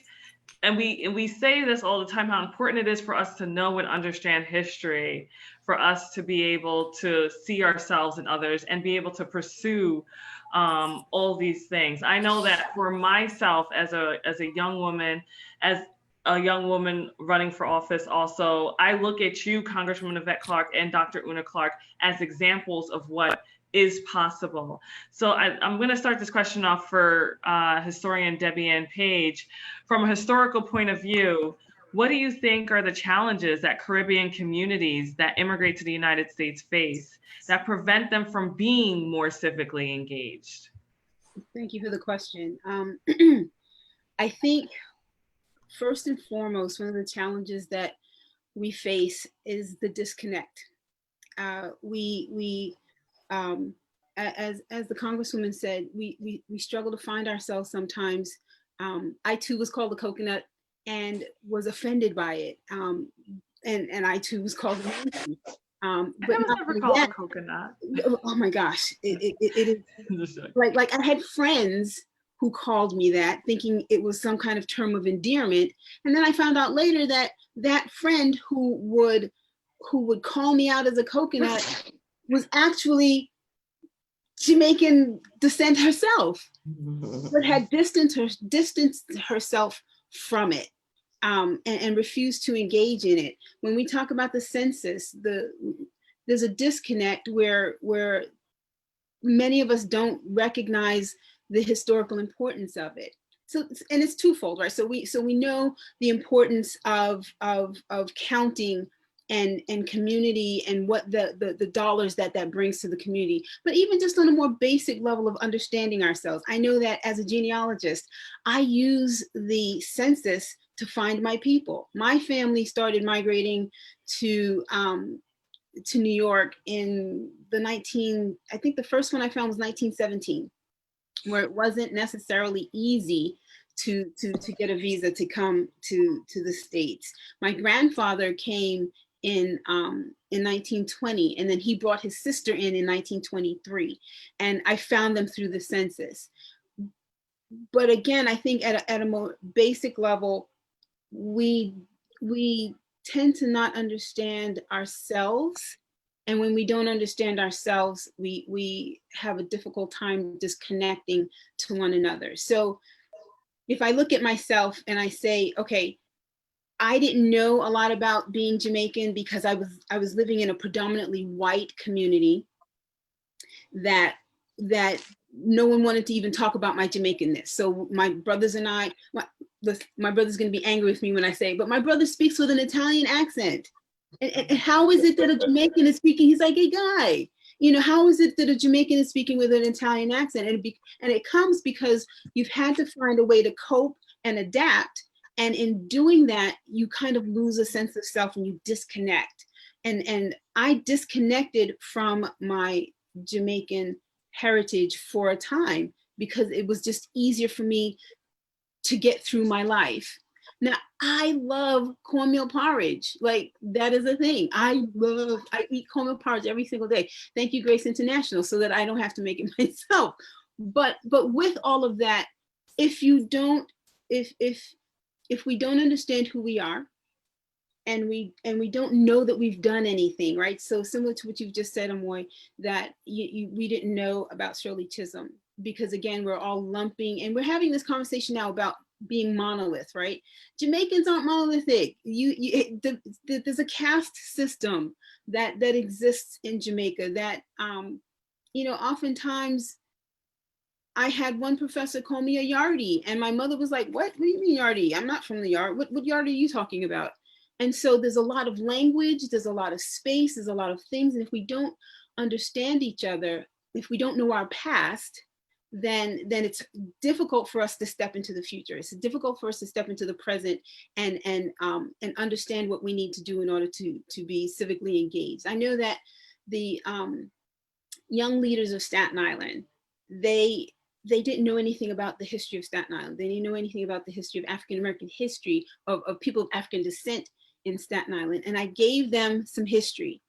and we say this all the time, how important it is for us to know and understand history, for us to be able to see ourselves in others and be able to pursue all these things. I know that for myself as a young woman, as a young woman running for office also, I look at you, Congresswoman Yvette Clarke and Dr. Una Clarke, as examples of what is possible. So I'm going to start this question off for historian Debbie Ann Paige. From a historical point of view, what do you think are the challenges that Caribbean communities that immigrate to the United States face that prevent them from being more civically engaged? Thank you for the question. I think first and foremost, one of the challenges that we face is the disconnect. As the Congresswoman said, we struggle to find ourselves sometimes. I too was called a coconut and was offended by it. And I too was called a monkey. I was never called a coconut. Oh my gosh, it is like I had friends who called me that, thinking it was some kind of term of endearment. And then I found out later that that friend who would call me out as a coconut was actually Jamaican descent herself, but had distanced herself from it, and refused to engage in it. When we talk about the census, there's a disconnect where many of us don't recognize the historical importance of it. So, and it's twofold, right? So we know the importance of counting and community and what the dollars that brings to the community, but even just on a more basic level of understanding ourselves. I know that as a genealogist, I use the census to find my people. My family started migrating to New York in I think the first one I found was 1917. where it wasn't necessarily easy to get a visa to come to the States. My grandfather came in 1920, and then he brought his sister in 1923, and I found them through the census. But again, I think at a more basic level, we tend to not understand ourselves. And when we don't understand ourselves, we have a difficult time disconnecting to one another. So if I look at myself and I say, okay, I didn't know a lot about being Jamaican because I was living in a predominantly white community that no one wanted to even talk about my Jamaicanness. So my brothers and I, my brother's gonna be angry with me when I say, but my brother speaks with an Italian accent. And how is it that a Jamaican is speaking? He's like, hey guy, you know, how is it that a Jamaican is speaking with an Italian accent? And it comes because you've had to find a way to cope and adapt. And in doing that, you kind of lose a sense of self and you disconnect. And I disconnected from my Jamaican heritage for a time because it was just easier for me to get through my life. Now, I love cornmeal porridge. Like, that is a thing. I eat cornmeal porridge every single day. Thank you, Grace International, so that I don't have to make it myself. But with all of that, if we don't understand who we are, and we don't know that we've done anything, right? So similar to what you've just said, Amoy, that we didn't know about Shirley Chisholm, because again, we're all lumping, and we're having this conversation now about being monolith, right? Jamaicans aren't monolithic. There's a caste system that exists in Jamaica that, oftentimes I had one professor call me a yardie, and my mother was like, what do you mean yardie? I'm not from the yard. What yard are you talking about? And so there's a lot of language, there's a lot of space, there's a lot of things. And if we don't understand each other, if we don't know our past, then it's difficult for us to step into the future. It's difficult for us to step into the present and understand what we need to do in order to be civically engaged. I know that the young leaders of Staten Island, they didn't know anything about the history of Staten Island. They didn't know anything about the history of African-American history, of people of African descent in Staten Island. And I gave them some history.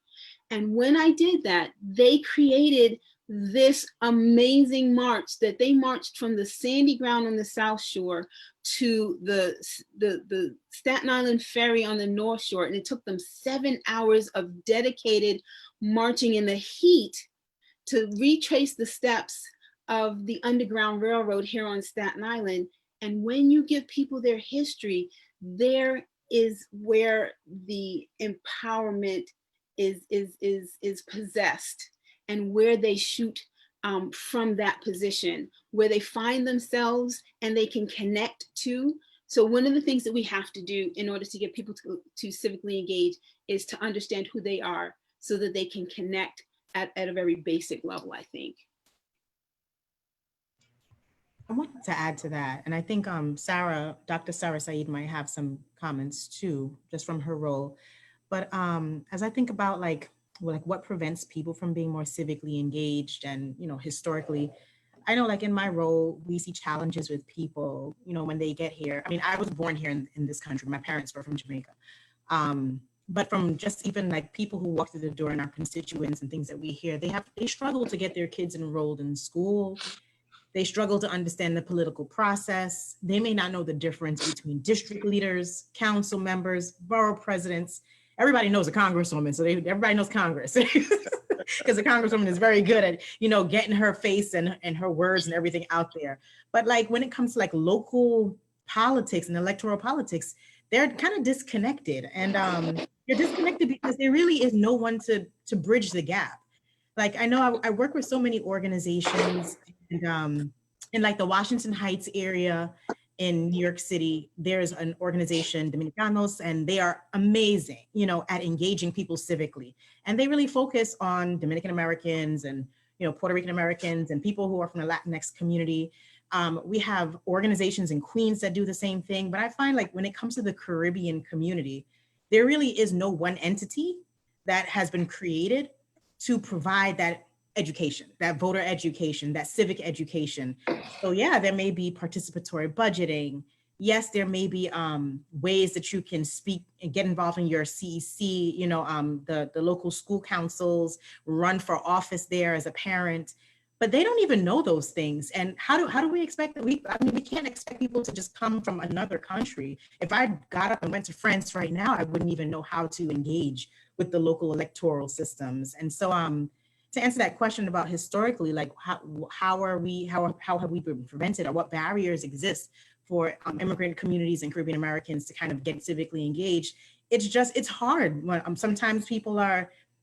And when I did that, they created this amazing march that they marched from the sandy ground on the South Shore to the Staten Island ferry on the North Shore. And it took them 7 hours of dedicated marching in the heat to retrace the steps of the Underground Railroad here on Staten Island. And when you give people their history, there is where the empowerment is possessed, and where they shoot from that position, where they find themselves and they can connect to. So one of the things that we have to do in order to get people to civically engage is to understand who they are so that they can connect at a very basic level, I think. I wanted to add to that, and I think Dr. Sarah Sayeed might have some comments too, just from her role. But as I think about like what prevents people from being more civically engaged, and historically, I know like in my role, we see challenges with people, when they get here. I mean, I was born here in this country. My parents were from Jamaica. But from just even like people who walk through the door and our constituents and things that we hear, they struggle to get their kids enrolled in school. They struggle to understand the political process. They may not know the difference between district leaders, council members, borough presidents. Everybody knows a congresswoman, so everybody knows Congress, because the congresswoman is very good at, getting her face and her words and everything out there. But like when it comes to like local politics and electoral politics, they're kind of disconnected, and they're disconnected because there really is no one to bridge the gap. Like I know I work with so many organizations, and in like the Washington Heights area in New York City, there's an organization, Dominicanos, and they are amazing, at engaging people civically. And they really focus on Dominican Americans and, Puerto Rican Americans and people who are from the Latinx community. We have organizations in Queens that do the same thing. But I find like when it comes to the Caribbean community, there really is no one entity that has been created to provide that education, that voter education, that civic education. So yeah, there may be participatory budgeting. Yes, there may be ways that you can speak and get involved in your CEC, you know, the local school councils, run for office there as a parent, but they don't even know those things. And how do we expect that? We can't expect people to just come from another country. If I got up and went to France right now, I wouldn't even know how to engage with the local electoral systems. And so to answer that question about historically, like how have we been prevented, or what barriers exist for immigrant communities and Caribbean Americans to kind of get civically engaged? It's hard. When sometimes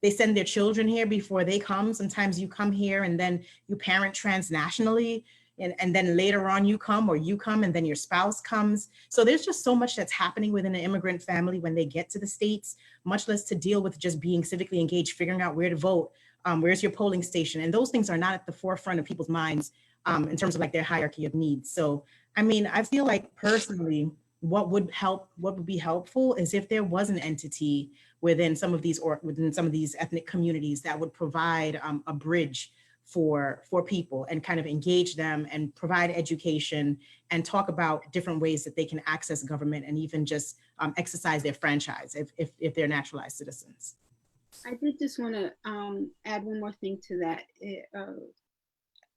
they send their children here before they come. Sometimes you come here and then you parent transnationally, and then later on you come and then your spouse comes. So there's just so much that's happening within an immigrant family when they get to the States, much less to deal with just being civically engaged, figuring out where to vote, where's your polling station. And those things are not at the forefront of people's minds in terms of like their hierarchy of needs. So, I mean, I feel like personally, what would be helpful is if there was an entity within some of these ethnic communities that would provide a bridge for people and kind of engage them and provide education and talk about different ways that they can access government and even just exercise their franchise if they're naturalized citizens. I did just want to add one more thing to that.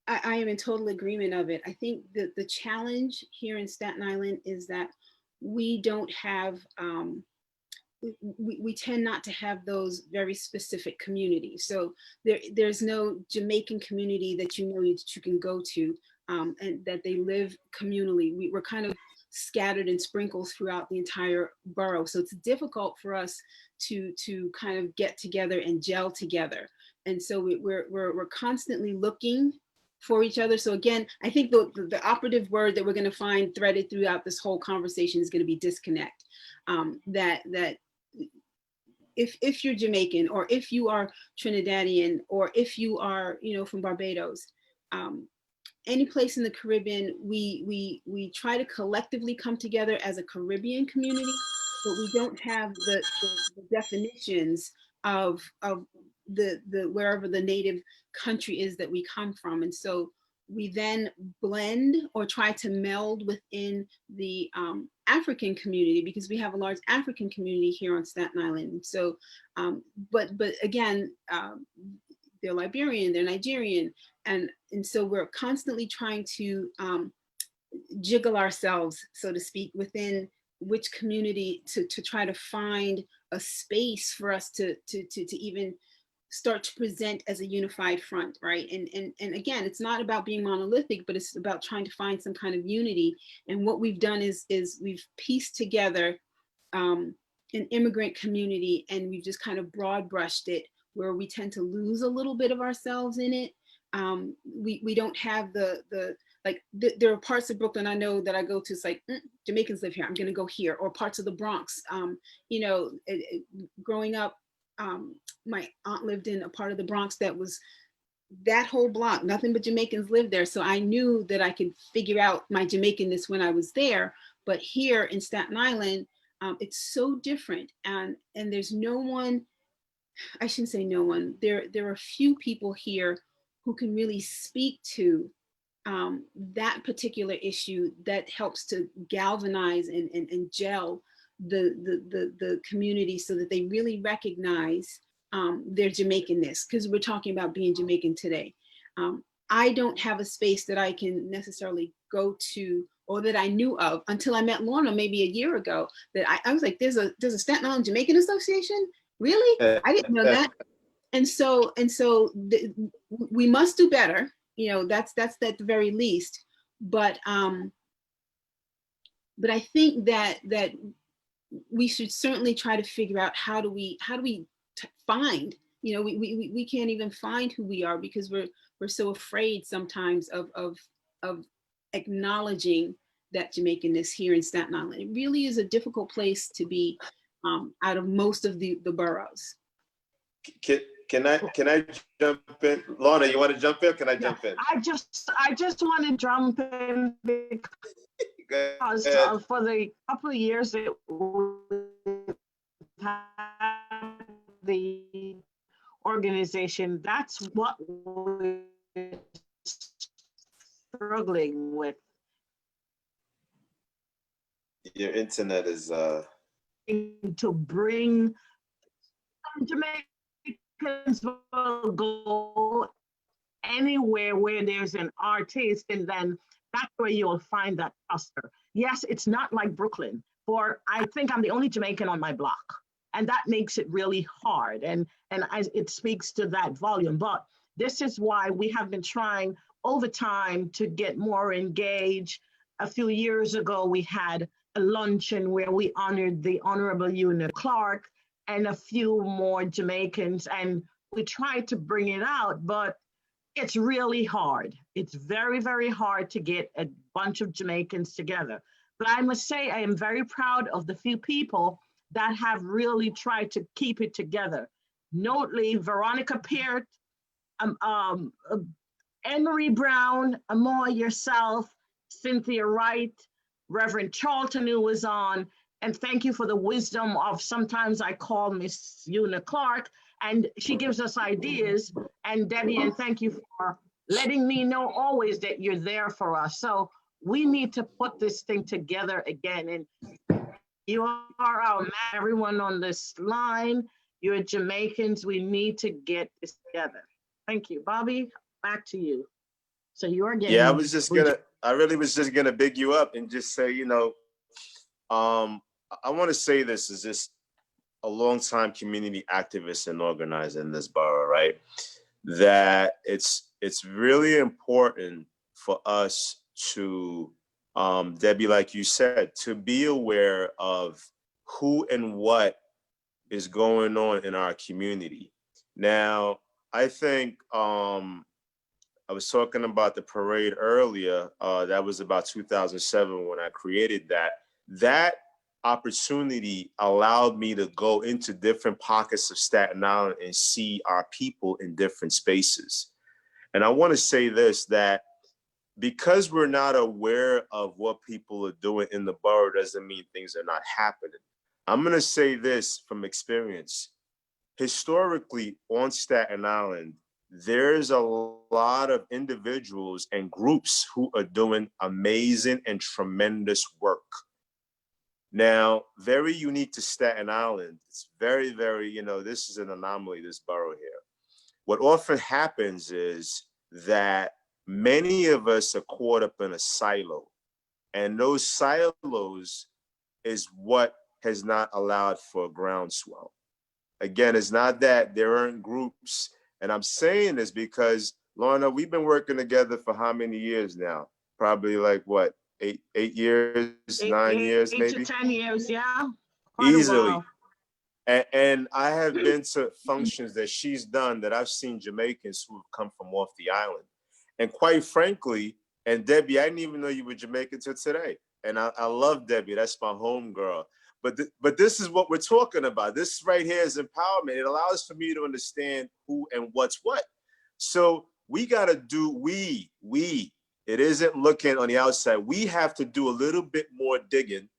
I am in total agreement of it. I think that the challenge here in Staten Island is that we don't have, we tend not to have those very specific communities. So there's no Jamaican community that you know that you can go to and that they live communally. We're kind of scattered and sprinkled throughout the entire borough. So it's difficult for us to kind of get together and gel together. And so we're constantly looking for each other. So again, I think the operative word that we're going to find threaded throughout this whole conversation is going to be disconnect. That if you're Jamaican, or if you are Trinidadian, or if you are, you know, from Barbados, any place in the Caribbean, we try to collectively come together as a Caribbean community, but we don't have the definitions of the wherever the native country is that we come from. And so we then blend or try to meld within the African community, because we have a large African community here on Staten Island. So, but again, they're Liberian, they're Nigerian. And so we're constantly trying to jiggle ourselves, so to speak, within which community to try to find a space for us to even start to present as a unified front, right? And again, it's not about being monolithic, but it's about trying to find some kind of unity. And what we've done is we've pieced together an immigrant community, and we've just kind of broad brushed it, where we tend to lose a little bit of ourselves in it. We don't have there are parts of Brooklyn I know that I go to, it's like, Jamaicans live here, I'm gonna go here, or parts of the Bronx. You know, growing up, my aunt lived in a part of the Bronx that was that whole block, nothing but Jamaicans lived there. So I knew that I could figure out my Jamaicanness when I was there. But here in Staten Island, it's so different. And there's no one, I shouldn't say no one, there are a few people here who can really speak to that particular issue that helps to galvanize and gel the community, so that they really recognize their Jamaicanness, because we're talking about being Jamaican today. I don't have a space that I can necessarily go to, or that I knew of until I met Lorna maybe a year ago, that I was like, there's a Staten Island Jamaican Association? Really? I didn't know that. And so we must do better. You know, that's at the very least. But I think that we should certainly try to figure out how do we find, you know, we can't even find who we are, because we're so afraid sometimes of acknowledging that Jamaicanness here in Staten Island. It really is a difficult place to be out of most of the boroughs. Can I jump in? Lorna, you want to jump in? Can I jump in? I just want to jump in because for the couple of years the organization, that's what we're struggling with. Your internet is To bring Jamaicans will go anywhere where there's an artist, and then that's where you'll find that cluster. Yes, it's not like Brooklyn, for I think I'm the only Jamaican on my block, and that makes it really hard, and it speaks to that volume. But this is why we have been trying over time to get more engaged. A few years ago, we had a luncheon where we honored the Honorable Clarke and a few more Jamaicans, and we tried to bring it out, but it's really hard. It's very, very hard to get a bunch of Jamaicans together. But I must say, I am very proud of the few people that have really tried to keep it together. Notably, Veronica Peart, Emery Brown, Amoy, yourself, Cynthia Wright, Reverend Charlton, who was on, and thank you for the wisdom of, sometimes I call Miss Una Clarke, and she gives us ideas. And Debbie, and thank you for letting me know always that you're there for us. So we need to put this thing together again. And you are our man, everyone on this line, you're Jamaicans, we need to get this together. Thank you. Bobby, back to you. So you're getting— Yeah, I really was just gonna big you up and just say, I want to say this is just a longtime community activist and organizer in this borough, right? That it's really important for us to, Debbie, like you said, to be aware of who and what is going on in our community. Now, I think I was talking about the parade earlier. That was about 2007 when I created that. That opportunity allowed me to go into different pockets of Staten Island and see our people in different spaces. And I want to say this, that because we're not aware of what people are doing in the borough doesn't mean things are not happening. I'm going to say this from experience. Historically on Staten Island, there's a lot of individuals and groups who are doing amazing and tremendous work. Now, very unique to Staten Island. It's very, very, this is an anomaly, this borough here. What often happens is that many of us are caught up in a silo, and those silos is what has not allowed for a groundswell. Again, it's not that there aren't groups. And I'm saying this because, Lorna, we've been working together for how many years now? Probably like what, eight years, 9 years, maybe? 8 to 10 years, yeah. Easily. And I have been to functions that she's done that I've seen Jamaicans who have come from off the island. And quite frankly, and Debbie, I didn't even know you were Jamaican till today. And I love Debbie, that's my home girl. But this is what we're talking about. This right here is empowerment. It allows for me to understand who and what's what. So we got to do, it isn't looking on the outside. We have to do a little bit more digging.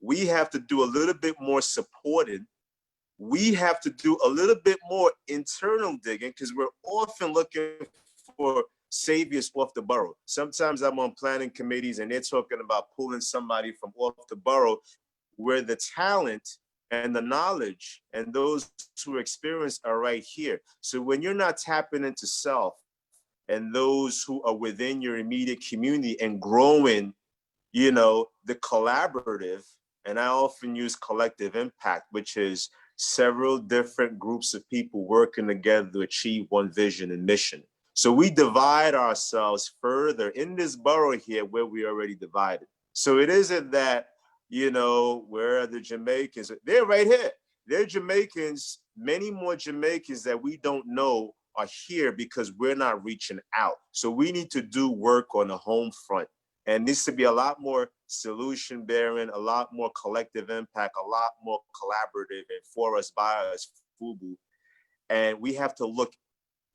We have to do a little bit more supporting. We have to do a little bit more internal digging because we're often looking for saviors off the borough. Sometimes I'm on planning committees and they're talking about pulling somebody from off the borough, where the talent and the knowledge and those who experience are right here. So when you're not tapping into self and those who are within your immediate community and growing, the collaborative, and I often use collective impact, which is several different groups of people working together to achieve one vision and mission. So we divide ourselves further in this borough here where we already divided. So it isn't that, where are the Jamaicans? They're right here. They're Jamaicans, many more Jamaicans that we don't know are here because we're not reaching out. So we need to do work on the home front. And needs to be a lot more solution bearing, a lot more collective impact, a lot more collaborative and for us, by us, FUBU. And we have to look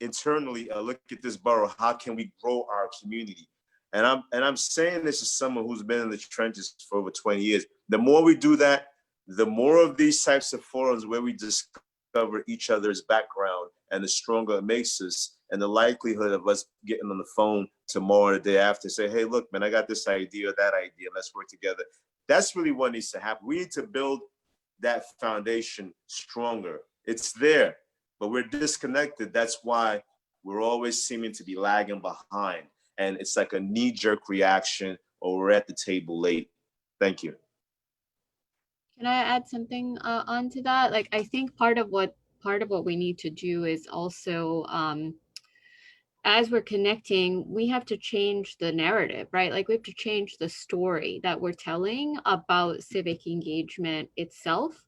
internally, look at this borough. How can we grow our community? And I'm saying this as someone who's been in the trenches for over 20 years. The more we do that, the more of these types of forums where we discuss discover each other's background, and the stronger it makes us. And the likelihood of us getting on the phone tomorrow or the day after, say, hey, look, man, I got this idea or that idea, let's work together. That's really what needs to happen. We need to build that foundation stronger. It's there, but we're disconnected. That's why we're always seeming to be lagging behind. And it's like a knee-jerk reaction, or we're at the table late. Thank you. Can I add something onto that? Like, I think part of what we need to do is also, as we're connecting, we have to change the narrative, right? Like, we have to change the story that we're telling about civic engagement itself,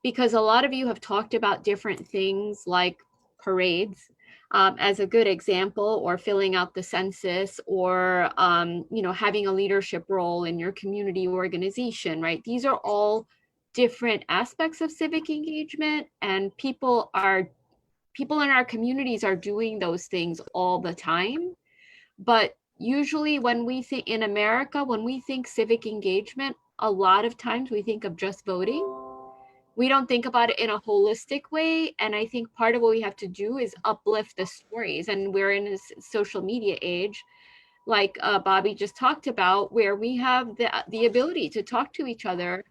because a lot of you have talked about different things like parades as a good example, or filling out the census, or you know, having a leadership role in your community organization, right? These are all different aspects of civic engagement, and people in our communities are doing those things all the time. But usually when we think in America, when we think civic engagement, a lot of times we think of just voting. We don't think about it in a holistic way. And I think part of what we have to do is uplift the stories. And we're in a social media age, like Bobby just talked about, where we have the ability to talk to each other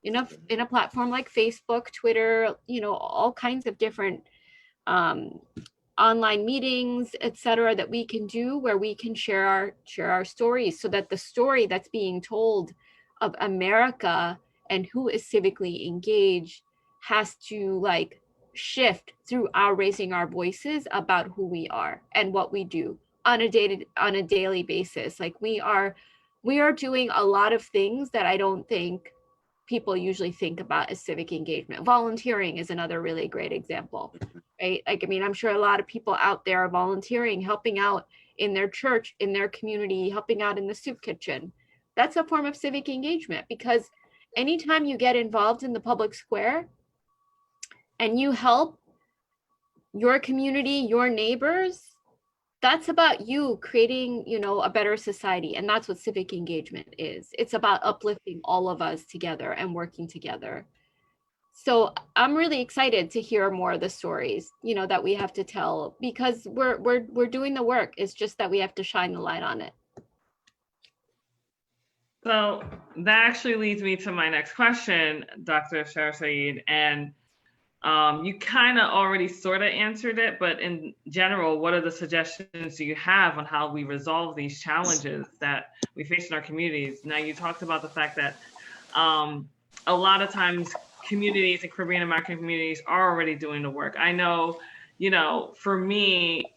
in a platform like Facebook, Twitter, you know, all kinds of different online meetings, etc., that we can do, where we can share our stories, so that the story that's being told of America and who is civically engaged has to like shift through our raising our voices about who we are and what we do on a daily basis. Like, we are doing a lot of things that I don't think people usually think about as civic engagement. Volunteering is another really great example, right? Like, I mean, I'm sure a lot of people out there are volunteering, helping out in their church, in their community, helping out in the soup kitchen. That's a form of civic engagement, because anytime you get involved in the public square and you help your community, your neighbors, that's about you creating, you know, a better society. And that's what civic engagement is. It's about uplifting all of us together and working together. So I'm really excited to hear more of the stories, you know, that we have to tell, because we're doing the work. It's just that we have to shine the light on it. So that actually leads me to my next question, Dr. Sayeed. And you kind of already sort of answered it, but in general, what are the suggestions do you have on how we resolve these challenges that we face in our communities? Now, you talked about the fact that a lot of times communities and Caribbean-American communities are already doing the work. I know, you know, for me,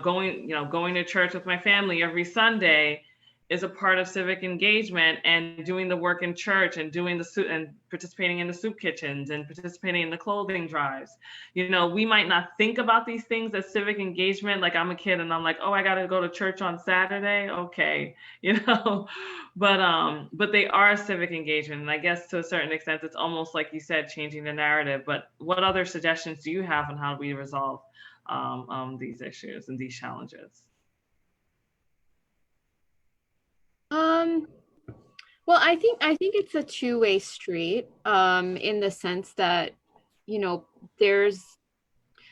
going to church with my family every Sunday is a part of civic engagement, and doing the work in church and doing and participating in the soup kitchens and participating in the clothing drives. You know, we might not think about these things as civic engagement. Like, I'm a kid and I'm like, oh, I got to go to church on Saturday. Okay. You know, but they are civic engagement. And I guess to a certain extent, it's almost like you said, changing the narrative. But what other suggestions do you have on how we resolve these issues and these challenges? Well, I think it's a two-way street, in the sense that, you know, there's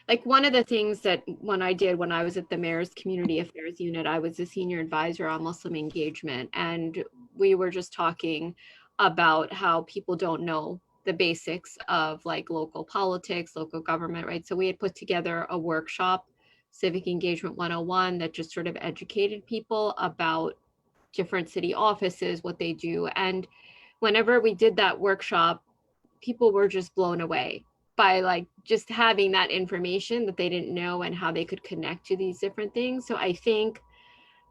like one of the things that when I was at the Mayor's Community Affairs Unit, I was a senior advisor on Muslim engagement. And we were just talking about how people don't know the basics of like local politics, local government, right? So we had put together a workshop, Civic Engagement 101, that just sort of educated people about different city offices, what they do. And whenever we did that workshop, people were just blown away by like just having that information that they didn't know and how they could connect to these different things. So I think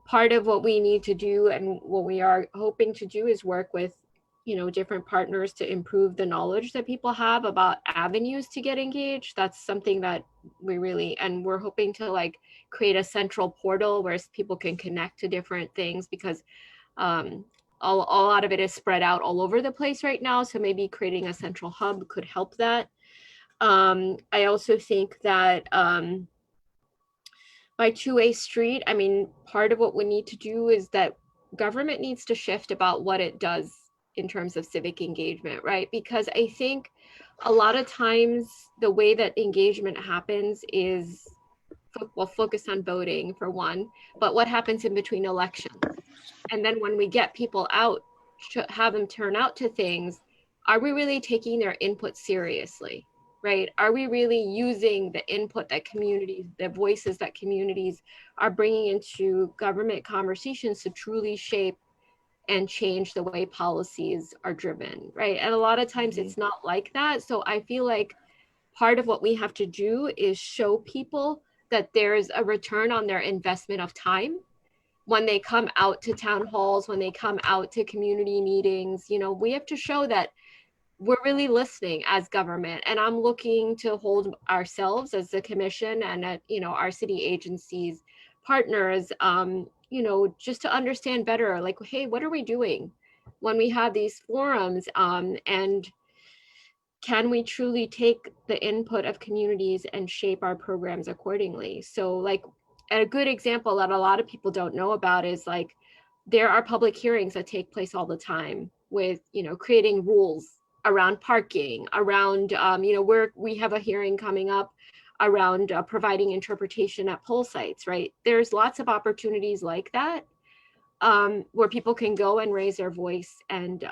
part of what we need to do and what we are hoping to do is work with, you know, different partners to improve the knowledge that people have about avenues to get engaged. That's something that we're hoping to like create a central portal where people can connect to different things, because a lot of it is spread out all over the place right now. So maybe creating a central hub could help that. I also think that by two-way street, I mean, part of what we need to do is that government needs to shift about what it does in terms of civic engagement, right? Because I think a lot of times the way that engagement happens is, well, focus on voting for one, but what happens in between elections? And then when we get people out, have them turn out to things, are we really taking their input seriously, right? Are we really using the input that communities, the voices that communities are bringing into government conversations to truly shape and change the way policies are driven, right? And a lot of times it's not like that. So I feel like part of what we have to do is show people that there's a return on their investment of time when they come out to town halls, when they come out to community meetings. You know, we have to show that we're really listening as government. And I'm looking to hold ourselves as the commission and you know, our city agencies, partners, you know, just to understand better, like, hey, what are we doing when we have these forums, and can we truly take the input of communities and shape our programs accordingly? So like a good example that a lot of people don't know about is like, there are public hearings that take place all the time with, you know, creating rules around parking, around, you know, we have a hearing coming up around providing interpretation at poll sites, right? There's lots of opportunities like that, where people can go and raise their voice and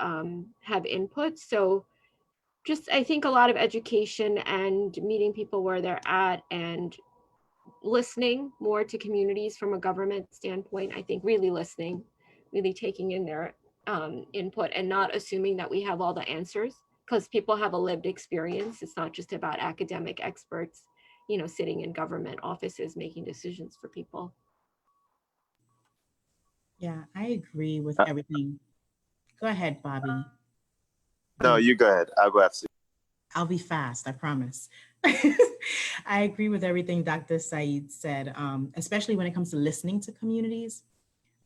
have input. So just, I think a lot of education and meeting people where they're at and listening more to communities from a government standpoint. I think really listening, really taking in their input and not assuming that we have all the answers, because people have a lived experience. It's not just about academic experts, you know, sitting in government offices making decisions for people. Yeah, I agree with everything. Go ahead, Bobby. No, you go ahead. I'll go after you. I'll be fast, I promise. I agree with everything Dr. Sayeed said, especially when it comes to listening to communities.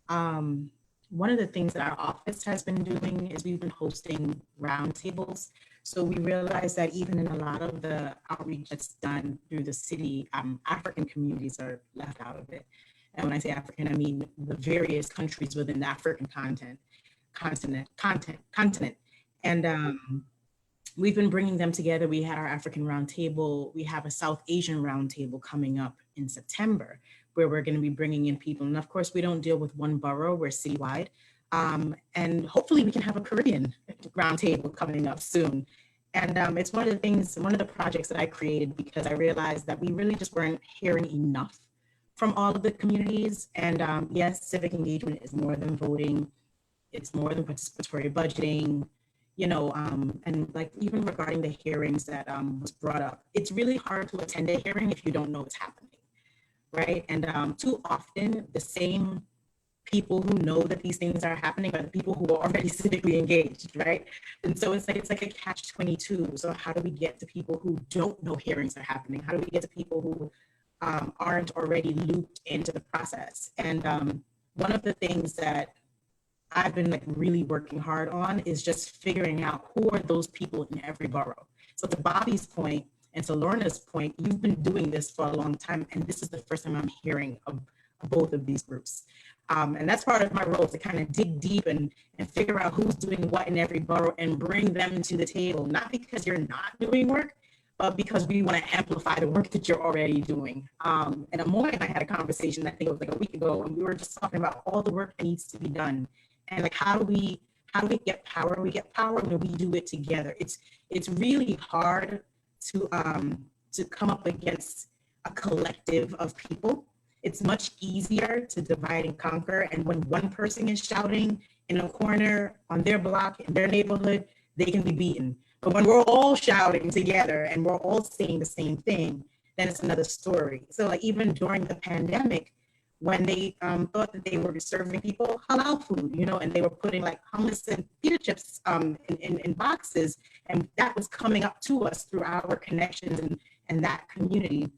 One of the things that our office has been doing is we've been hosting roundtables. So we realized that even in a lot of the outreach that's done through the city, African communities are left out of it. And when I say African, I mean the various countries within the African continent. And we've been bringing them together. We had our African roundtable. We have a South Asian roundtable coming up in September, where we're going to be bringing in people. And of course, we don't deal with one borough, we're citywide. And hopefully we can have a Caribbean roundtable coming up soon. And it's one of the things, one of the projects that I created because I realized that we really just weren't hearing enough from all of the communities. And yes, civic engagement is more than voting. It's more than participatory budgeting, you know, and like even regarding the hearings that was brought up, it's really hard to attend a hearing if you don't know what's happening, right? And too often the same people who know that these things are happening are the people who are already civically engaged, right? And so it's like a catch-22. So how do we get to people who don't know hearings are happening? How do we get to people who aren't already looped into the process? And one of the things that I've been like really working hard on is just figuring out who are those people in every borough. So to Bobby's point and to Lorna's point, you've been doing this for a long time, and this is the first time I'm hearing of both of these groups. And that's part of my role, to kind of dig deep and figure out who's doing what in every borough and bring them to the table, not because you're not doing work, but because we want to amplify the work that you're already doing. And Amoy and I had a conversation, I think it was like a week ago, and we were just talking about all the work that needs to be done. And like, how do we get power? We get power when we do it together. It's really hard to come up against a collective of people. It's much easier to divide and conquer. And when one person is shouting in a corner on their block, in their neighborhood, they can be beaten. But when we're all shouting together and we're all saying the same thing, then it's another story. So like even during the pandemic, when they thought that they were serving people halal food, you know, and they were putting like hummus and pita chips in boxes, and that was coming up to us through our connections and that community.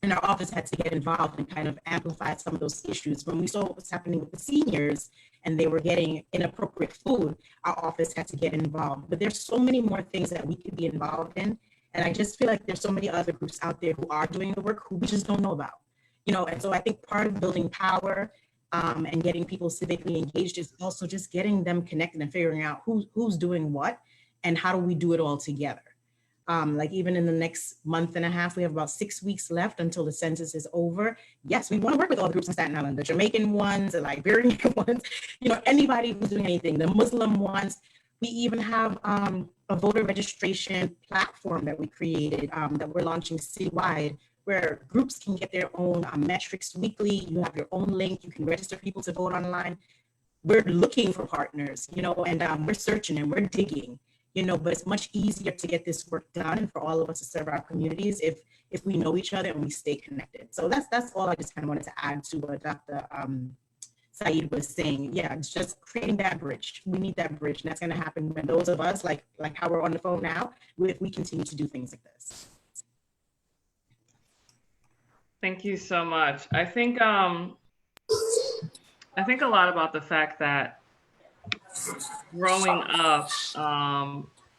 And our office had to get involved and kind of amplify some of those issues. When we saw what was happening with the seniors and they were getting inappropriate food, our office had to get involved. But there's so many more things that we could be involved in. And I just feel like there's so many other groups out there who are doing the work who we just don't know about. You know, and so I think part of building power and getting people civically engaged is also just getting them connected and figuring out who's doing what and how do we do it all together. Like even in the next month and a half, we have about 6 weeks left until the census is over. Yes, we want to work with all the groups in Staten Island, the Jamaican ones, the Liberian ones, anybody who's doing anything, the Muslim ones. We even have a voter registration platform that we created that we're launching citywide, where groups can get their own metrics weekly. You have your own link. You can register people to vote online. We're looking for partners, and we're searching and we're digging, but it's much easier to get this work done and for all of us to serve our communities if we know each other and we stay connected. So that's all I just kind of wanted to add to what Dr. Sayeed was saying. Yeah, it's just creating that bridge. We need that bridge, and that's going to happen when those of us, like how we're on the phone now, if we continue to do things like this. Thank you so much. I think a lot about the fact that growing up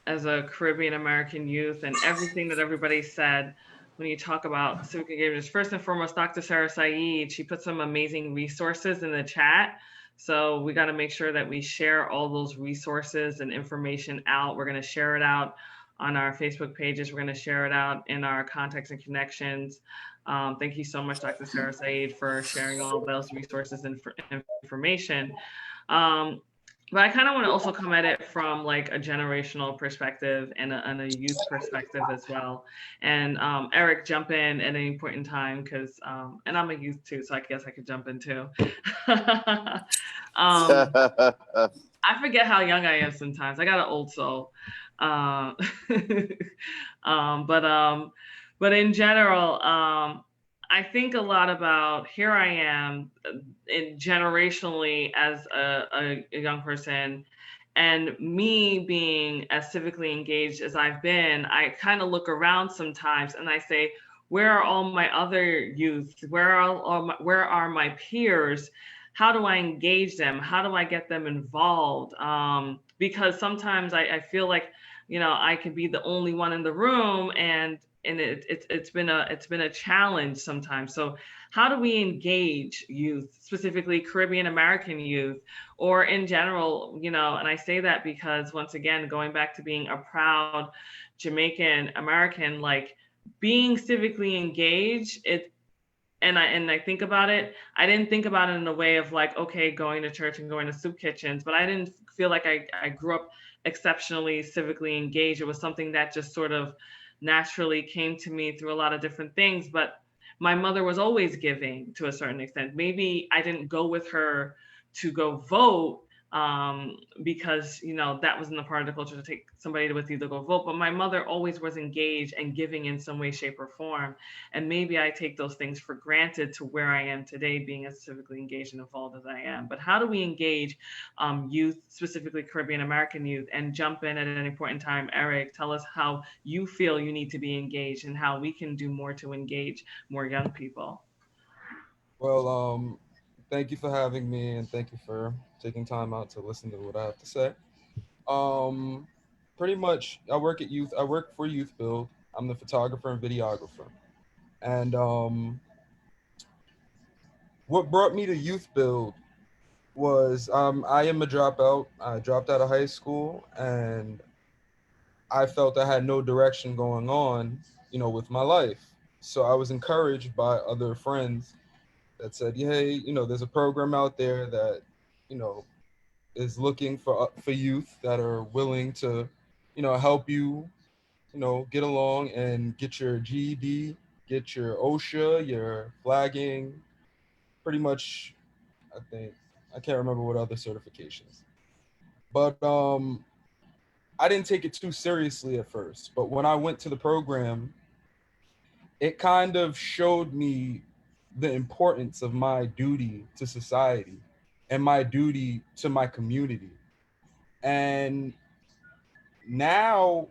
as a Caribbean-American youth and everything that everybody said, when you talk about civic engagement, first and foremost, Dr. Sarah Sayeed, she put some amazing resources in the chat. So we got to make sure that we share all those resources and information out. We're going to share it out on our Facebook pages. We're going to share it out in our contacts and connections. Thank you so much, Dr. Sarah Sayeed, for sharing all those resources and information. But I kind of want to also come at it from like a generational perspective and a youth perspective as well. And Eric, jump in at any point in time, because, and I'm a youth too, so I guess I could jump in too. I forget how young I am sometimes. I got an old soul. But in general, I think a lot about, here I am generationally as a young person, and me being as civically engaged as I've been, I kind of look around sometimes and I say, where are all my other youth? Where are my peers? How do I engage them? How do I get them involved? Because sometimes I feel like, I could be the only one in the room, and it's been a challenge sometimes. So how do we engage youth, specifically Caribbean-American youth, or in general, and I say that because, once again, going back to being a proud Jamaican-American, like being civically engaged, and I think about it, I didn't think about it in a way of like, okay, going to church and going to soup kitchens, but I didn't feel like I grew up exceptionally civically engaged. It was something that just sort of naturally came to me through a lot of different things. But my mother was always giving to a certain extent. Maybe I didn't go with her to go vote because, that wasn't a part of the culture to take somebody with you to go vote. But my mother always was engaged and giving in some way, shape, or form. And maybe I take those things for granted to where I am today, being as civically engaged and involved as I am. But how do we engage youth, specifically Caribbean-American youth? And jump in at any point in time. Eric, tell us how you feel you need to be engaged and how we can do more to engage more young people. Well, thank you for having me, and thank you for taking time out to listen to what I have to say. Pretty much, I work for Youth Build. I'm the photographer and videographer. And what brought me to Youth Build was I am a dropout. I dropped out of high school, and I felt I had no direction going on, with my life. So I was encouraged by other friends that said, hey, there's a program out there that, is looking for youth that are willing to, help you, get along and get your GED, get your OSHA, your flagging, pretty much, I can't remember what other certifications. But I didn't take it too seriously at first. But when I went to the program, it kind of showed me the importance of my duty to society and my duty to my community. And now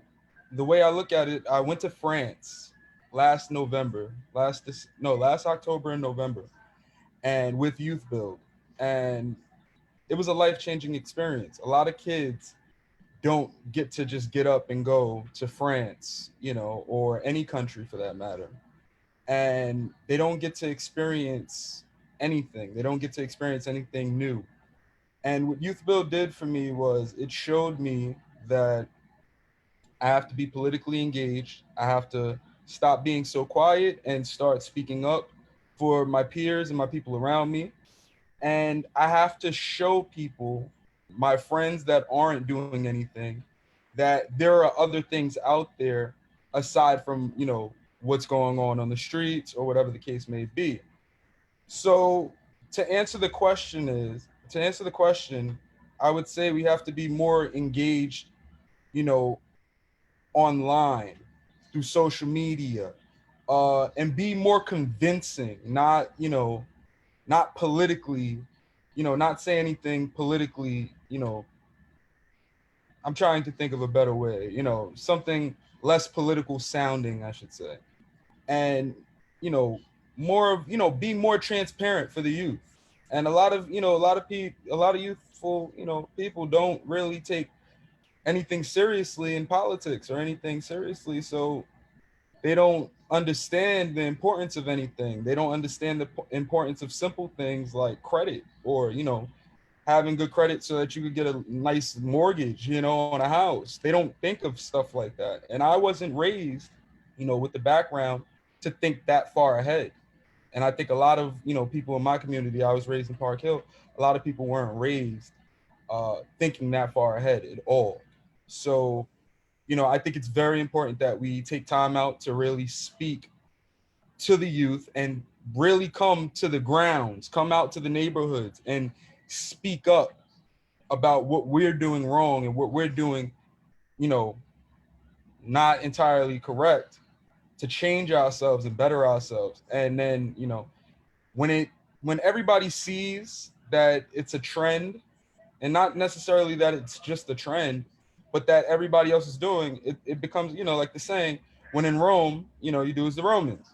the way I look at it, I went to France last October and November, and with Youth Build, and it was a life-changing experience. A lot of kids don't get to just get up and go to France, or any country for that matter. And they don't get to experience anything. They don't get to experience anything new. And what Youth Build did for me was it showed me that I have to be politically engaged. I have to stop being so quiet and start speaking up for my peers and my people around me. And I have to show people, my friends that aren't doing anything, that there are other things out there aside from, you know, what's going on the streets or whatever the case may be. So to answer the question, I would say we have to be more engaged, you know, online, through social media, and be more convincing, not, you know, not politically, you know, not say anything politically, you know, I'm trying to think of a better way, you know, something less political sounding, I should say. And, you know, more of, you know, be more transparent for the youth. And a lot of youthful, you know, people don't really take anything seriously in politics or anything seriously. So they don't understand the importance of anything. They don't understand the importance of simple things like credit, or, you know, having good credit so that you could get a nice mortgage, you know, on a house. They don't think of stuff like that. And I wasn't raised, you know, with the background to think that far ahead. And I think a lot of, you know, people in my community, I was raised in Park Hill, a lot of people weren't raised thinking that far ahead at all. So, you know, I think it's very important that we take time out to really speak to the youth and really come to the grounds, come out to the neighborhoods and speak up about what we're doing wrong and what we're doing, you know, not entirely correct, to change ourselves and better ourselves. And then, you know, when everybody sees that it's a trend, and not necessarily that it's just a trend, but that everybody else is doing, it becomes, you know, like the saying, when in Rome, you know, you do as the Romans.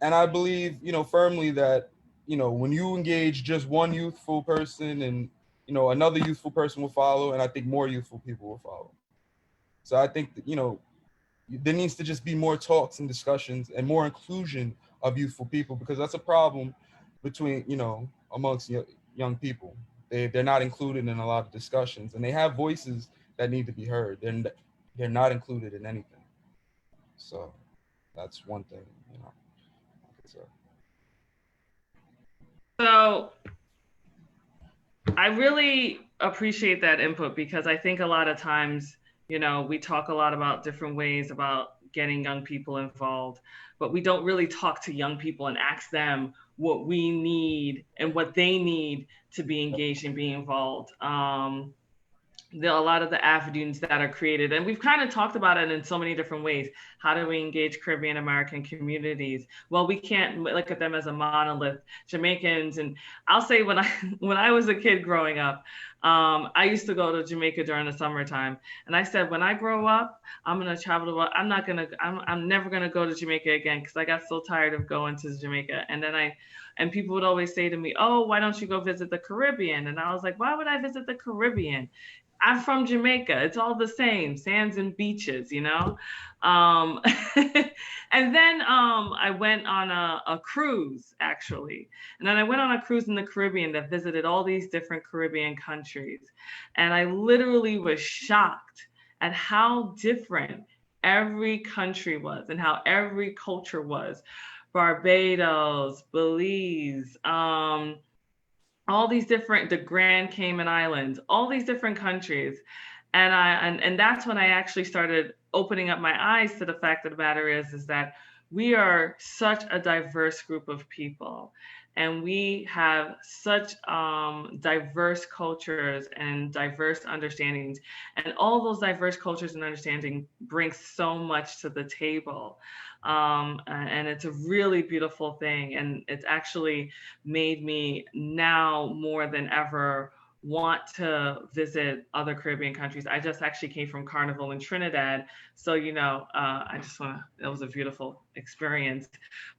And I believe, you know, firmly that, you know, when you engage just one youthful person, and, you know, another youthful person will follow, and I think more youthful people will follow. So I think that, you know, there needs to just be more talks and discussions and more inclusion of youthful people, because that's a problem between, you know, amongst young people. They're not included in a lot of discussions, and they have voices that need to be heard. They're not included in anything. So that's one thing, you know. So I really appreciate that input, because I think a lot of times, you know, we talk a lot about different ways about getting young people involved, but we don't really talk to young people and ask them what we need and what they need to be engaged and be involved. There are a lot of the avenues that are created, and we've kind of talked about it in so many different ways. How do we engage Caribbean-American communities? Well, we can't look at them as a monolith. Jamaicans, and I'll say when I was a kid growing up, I used to go to Jamaica during the summertime, and I said, when I grow up, I'm gonna travel the world. I'm never gonna go to Jamaica again, because I got so tired of going to Jamaica. And people would always say to me, oh, why don't you go visit the Caribbean? And I was like, why would I visit the Caribbean? I'm from Jamaica. It's all the same, sands and beaches, you know? And then I went on a cruise, actually. And then I went on a cruise in the Caribbean that visited all these different Caribbean countries. And I literally was shocked at how different every country was and how every culture was. Barbados, Belize, all these different, the Grand Cayman Islands, all these different countries. And that's when I actually started opening up my eyes to the fact of the matter is that we are such a diverse group of people, and we have such diverse cultures and diverse understandings. And all those diverse cultures and understanding bring so much to the table. And it's a really beautiful thing. And it's actually made me now more than ever want to visit other Caribbean countries. I just actually came from Carnival in Trinidad. So, you know, it was a beautiful experience.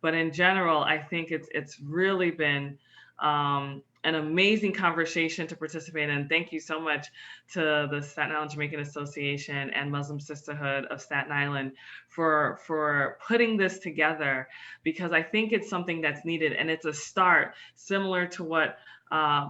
But in general, I think it's really been an amazing conversation to participate in. Thank you so much to the Staten Island Jamaican Association and Muslim Sisterhood of Staten Island for putting this together, because I think it's something that's needed, and it's a start similar to what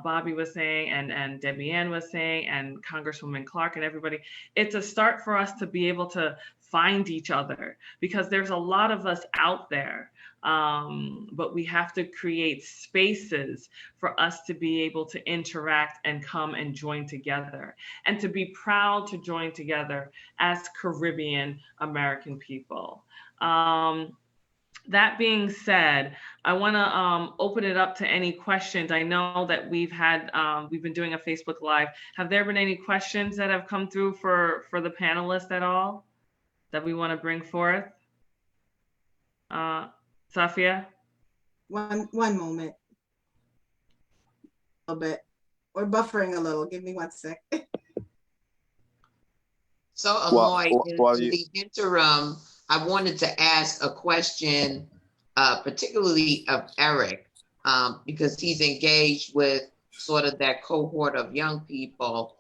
Bobby was saying, and Debbie Ann was saying, and Congresswoman Clarke and everybody, it's a start for us to be able to find each other, because there's a lot of us out there. But we have to create spaces for us to be able to interact and come and join together, and to be proud to join together as Caribbean-American people. That being said, I want to open it up to any questions. I know that we've been doing a Facebook Live. Have there been any questions that have come through for the panelists at all that we want to bring forth? Safia? One moment. A little bit. We're buffering a little. Give me 1 sec. So Amoy, in the interim, I wanted to ask a question, particularly of Eric, because he's engaged with sort of that cohort of young people.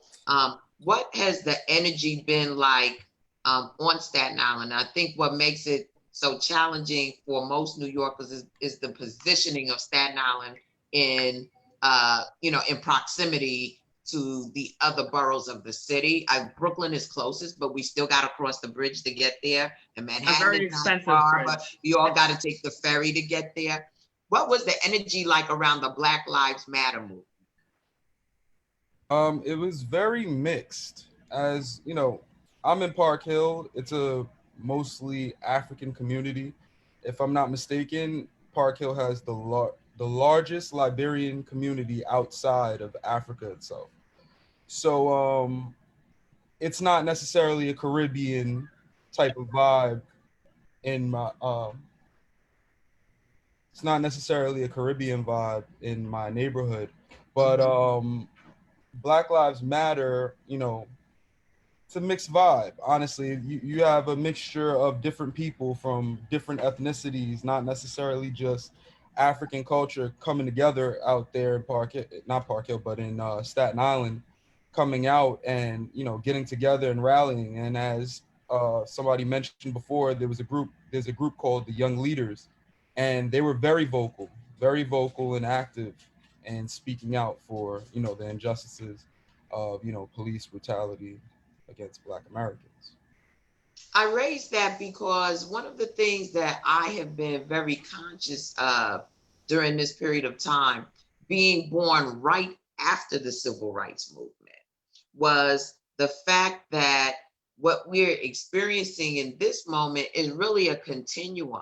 What has the energy been like on Staten Island? I think what makes it so challenging for most New Yorkers is the positioning of Staten Island in, in proximity to the other boroughs of the city. Brooklyn is closest, but we still got to cross the bridge to get there. And Manhattan is not far, but you all got to take the ferry to get there. What was the energy like around the Black Lives Matter movement? It was very mixed. As you know, I'm in Park Hill. It's a mostly African community. If I'm not mistaken, Park Hill has the largest Liberian community outside of Africa itself. So it's not necessarily a Caribbean type of vibe in my it's not necessarily a Caribbean vibe in my neighborhood, but Black Lives Matter, it's a mixed vibe. Honestly, you have a mixture of different people from different ethnicities, not necessarily just African culture coming together out there in not Park Hill, but in Staten Island, coming out and, getting together and rallying. And as somebody mentioned before, there's a group called the Young Leaders, and they were very vocal and active and speaking out for, the injustices of, police brutality against Black Americans. I raised that because one of the things that I have been very conscious of during this period of time, being born right after the Civil Rights Movement, was the fact that what we're experiencing in this moment is really a continuum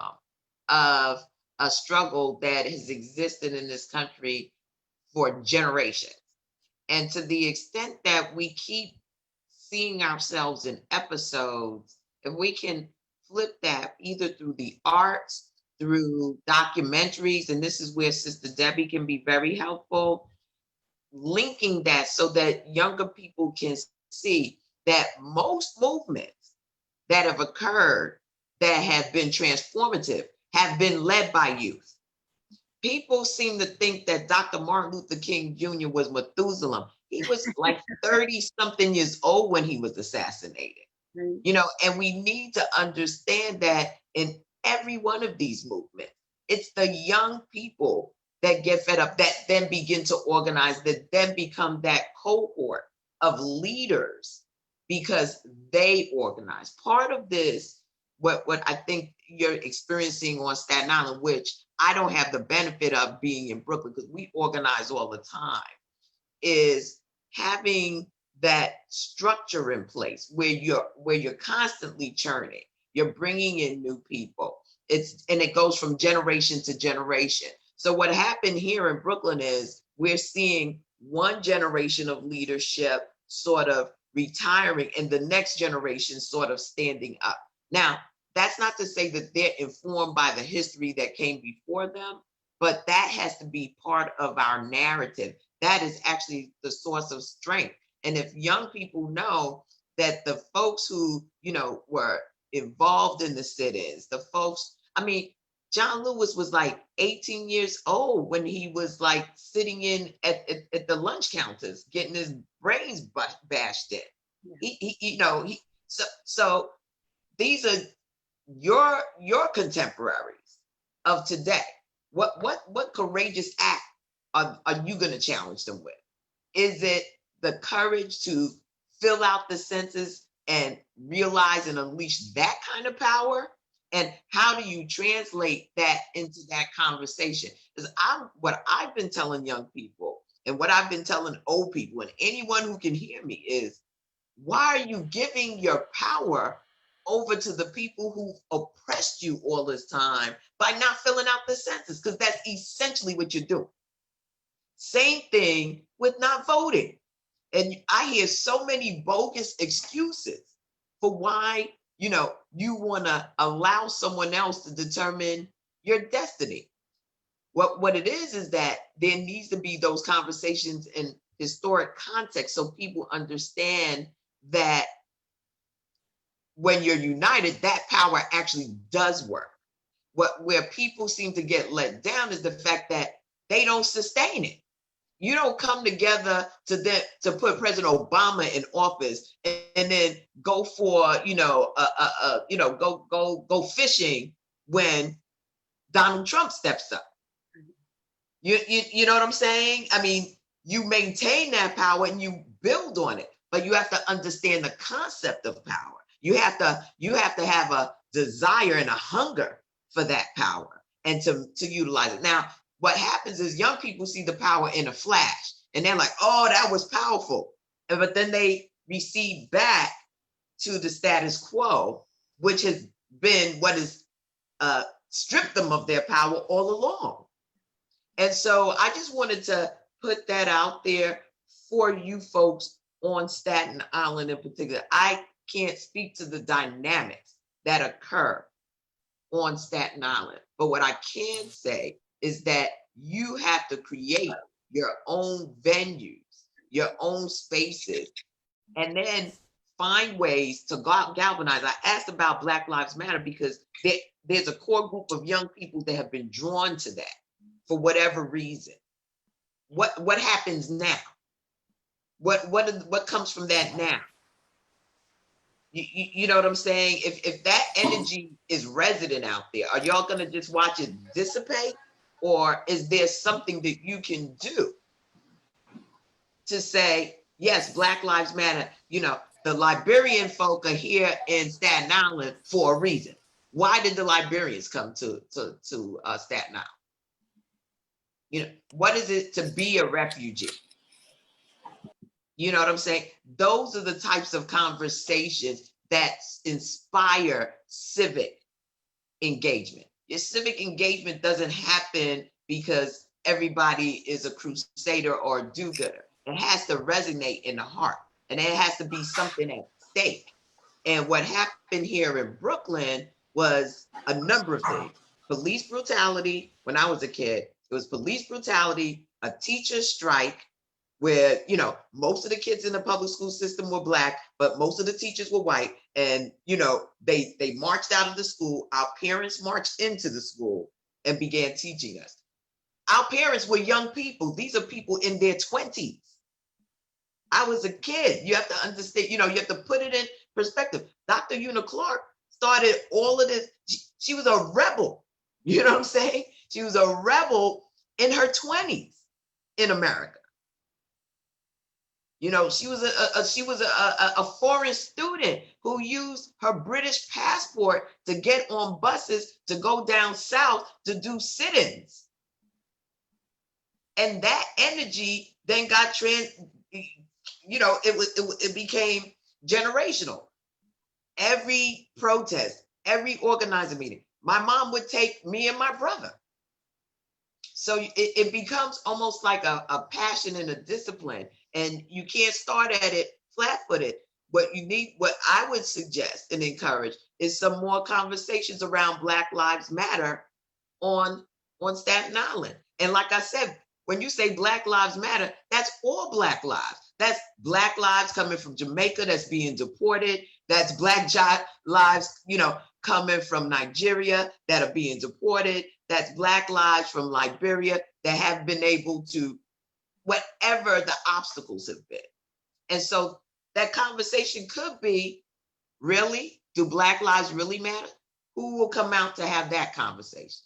of a struggle that has existed in this country for generations. And to the extent that we keep seeing ourselves in episodes, if we can flip that either through the arts, through documentaries, and this is where Sister Debbie can be very helpful, linking that so that younger people can see that most movements that have occurred that have been transformative have been led by youth. People seem to think that Dr. Martin Luther King Jr. was Methuselah. He was like 30-something years old when he was assassinated. And we need to understand that in every one of these movements, it's the young people that get fed up, that then begin to organize, that then become that cohort of leaders because they organize. Part of this, what I think you're experiencing on Staten Island, which I don't have the benefit of being in Brooklyn because we organize all the time, is having that structure in place where you're constantly churning, you're bringing in new people. And it goes from generation to generation. So what happened here in Brooklyn is we're seeing one generation of leadership sort of retiring and the next generation sort of standing up. Now, that's not to say that they're informed by the history that came before them, but that has to be part of our narrative. That is actually the source of strength. And if young people know that the folks who, were involved in the sit-ins, the folks, John Lewis was like 18 years old when he was like sitting in at the lunch counters, getting his brains bashed in. So these are your contemporaries of today. What courageous act are you going to challenge them with? Is it the courage to fill out the census and realize and unleash that kind of power? And how do you translate that into that conversation? Because what I've been telling young people and what I've been telling old people and anyone who can hear me is, why are you giving your power over to the people who oppressed you all this time by not filling out the census? Because that's essentially what you're doing. Same thing with not voting. And I hear so many bogus excuses for why, you want to allow someone else to determine your destiny. What it is that there needs to be those conversations in historic context so people understand that when you're united, that power actually does work. Where people seem to get let down is the fact that they don't sustain it. You don't come together to put President Obama in office and then go for go fishing when Donald Trump steps up. You know what I'm saying? I mean, you maintain that power and you build on it, but you have to understand the concept of power. You have to have a desire and a hunger for that power and to utilize it. Now, what happens is young people see the power in a flash and they're like, oh, that was powerful. But then they recede back to the status quo, which has been what has stripped them of their power all along. And so I just wanted to put that out there for you folks on Staten Island in particular. I can't speak to the dynamics that occur on Staten Island, but what I can say is that you have to create your own venues, your own spaces, and then find ways to galvanize. I asked about Black Lives Matter because there's a core group of young people that have been drawn to that for whatever reason. What happens now? What comes from that now? You know what I'm saying? If that energy is resident out there, are y'all gonna just watch it dissipate? Or is there something that you can do to say, yes, Black Lives Matter, the Liberian folk are here in Staten Island for a reason. Why did the Liberians come to Staten Island? What is it to be a refugee? You know what I'm saying? Those are the types of conversations that inspire civic engagement. Your civic engagement doesn't happen because everybody is a crusader or a do-gooder. It has to resonate in the heart, and it has to be something at stake. And what happened here in Brooklyn was a number of things. Police brutality, when I was a kid, it was police brutality, a teacher strike, where, most of the kids in the public school system were Black, but most of the teachers were white. And, they marched out of the school. Our parents marched into the school and began teaching us. Our parents were young people. These are people in their 20s. I was a kid. You have to understand, you have to put it in perspective. Dr. Clarke started all of this. She was a rebel. You know what I'm saying? She was a rebel in her 20s in America. She was a foreign student who used her British passport to get on buses to go down south to do sit-ins. And that energy then got it became generational. Every protest, every organizer meeting, my mom would take me and my brother. So it becomes almost like a passion and a discipline, and you can't start at it flat-footed. What I would suggest and encourage is some more conversations around Black Lives Matter on Staten Island. And like I said, when you say Black Lives Matter, that's all Black lives. That's Black lives coming from Jamaica that's being deported. That's Black lives, coming from Nigeria that are being deported. That's Black lives from Liberia that have been able to, whatever the obstacles have been. And so that conversation could be, really, do Black lives really matter? Who will come out to have that conversation?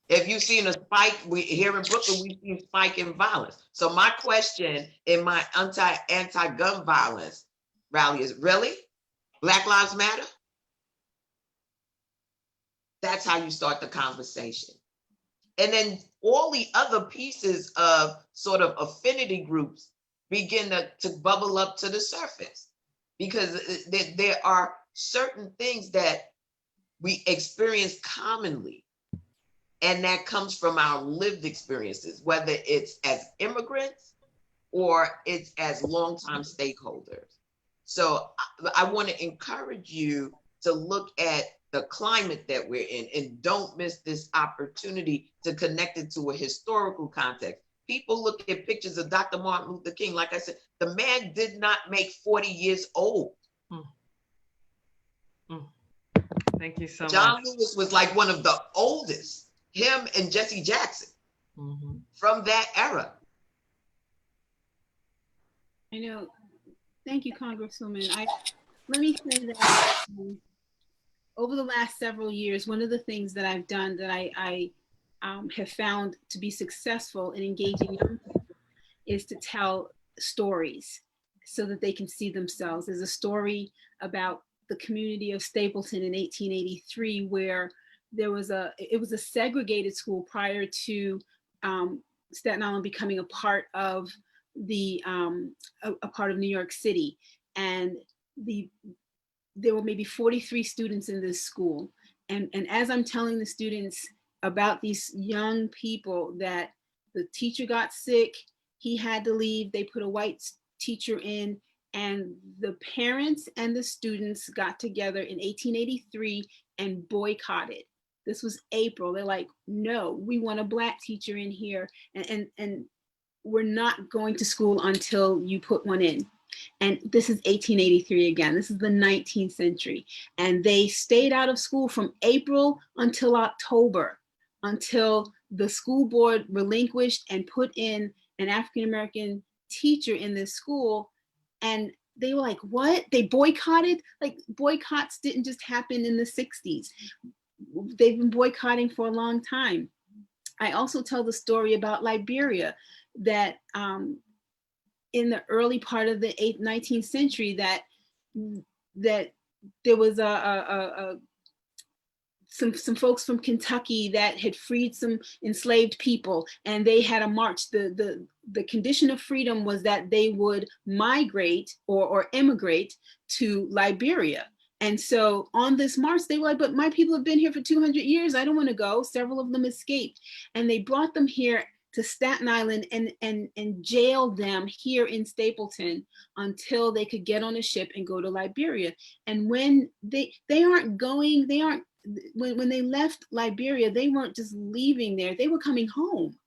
If you've seen a spike, here in Brooklyn, we've seen spike in violence. So my question in my anti-gun violence rally is, really? Black Lives Matter? That's how you start the conversation. And then all the other pieces of sort of affinity groups begin to bubble up to the surface, because there are certain things that we experience commonly, and that comes from our lived experiences, whether it's as immigrants or it's as longtime stakeholders. So I want to encourage you to look at the climate that we're in, and don't miss this opportunity to connect it to a historical context. People look at pictures of Dr. Martin Luther King. Like I said, the man did not make 40 years old. Thank you so much. John Lewis was like one of the oldest, him and Jesse Jackson from that era. I know. Thank you, Congresswoman. Let me say that over the last several years, one of the things that I've done that I have found to be successful in engaging young people is to tell stories so that they can see themselves. There's a story about the community of Stapleton in 1883, where it was a segregated school prior to Staten Island becoming a part of a part of New York City. And there were maybe 43 students in this school. And as I'm telling the students about these young people, that the teacher got sick, he had to leave, they put a white teacher in, and the parents and the students got together in 1883 and boycotted. This was April. They're like, no, we want a Black teacher in here, and we're not going to school until you put one in. And this is 1883 again. This is the 19th century. And they stayed out of school from April until October, until the school board relinquished and put in an African-American teacher in this school. And they were like, what? They boycotted? Like, boycotts didn't just happen in the 60s. They've been boycotting for a long time. I also tell the story about Liberia, that in the early part of the 19th century, that there was some folks from Kentucky that had freed some enslaved people, and they had a march. The condition of freedom was that they would migrate or immigrate to Liberia. And so on this march, they were like, but my people have been here for 200 years. I don't want to go. Several of them escaped. And they brought them here to Staten Island and jailed them here in Stapleton until they could get on a ship and go to Liberia. And when when they left Liberia, they weren't just leaving there, they were coming home.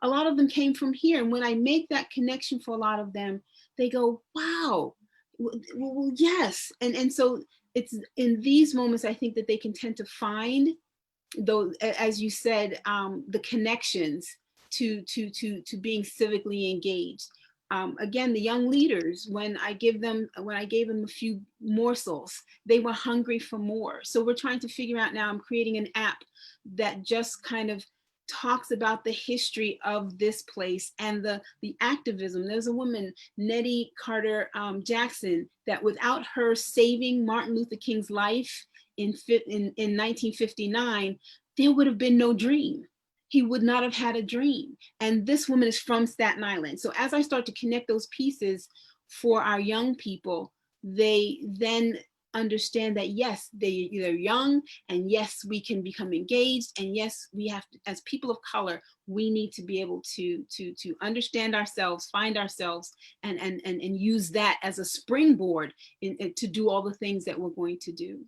A lot of them came from here. And when I make that connection for a lot of them, they go, wow, well, yes. And so it's in these moments, I think, that they can tend to find those, as you said, the connections to being civically engaged. Again, the young leaders, when I gave them a few morsels, they were hungry for more. So we're trying to figure out now, I'm creating an app that just kind of talks about the history of this place and the activism. There's a woman, Nettie Carter Jackson, that without her saving Martin Luther King's life in 1959, there would have been no dream. He would not have had a dream. And this woman is from Staten Island. So as I start to connect those pieces for our young people, they then understand that, yes, they're young, and yes, we can become engaged, and yes, we have to, as people of color, we need to be able to understand ourselves, find ourselves, and use that as a springboard to do all the things that we're going to do.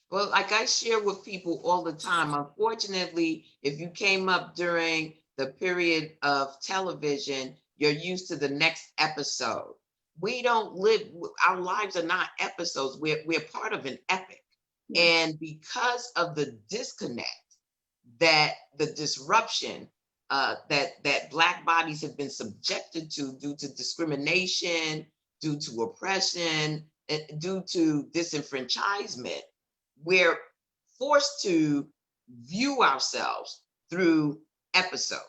Well, like I share with people all the time, unfortunately, if you came up during the period of television, you're used to the next episode. We don't live, our lives are not episodes. We're part of an epic. And because of the disconnect, that the disruption that Black bodies have been subjected to due to discrimination, due to oppression, and due to disenfranchisement, we're forced to view ourselves through episodes.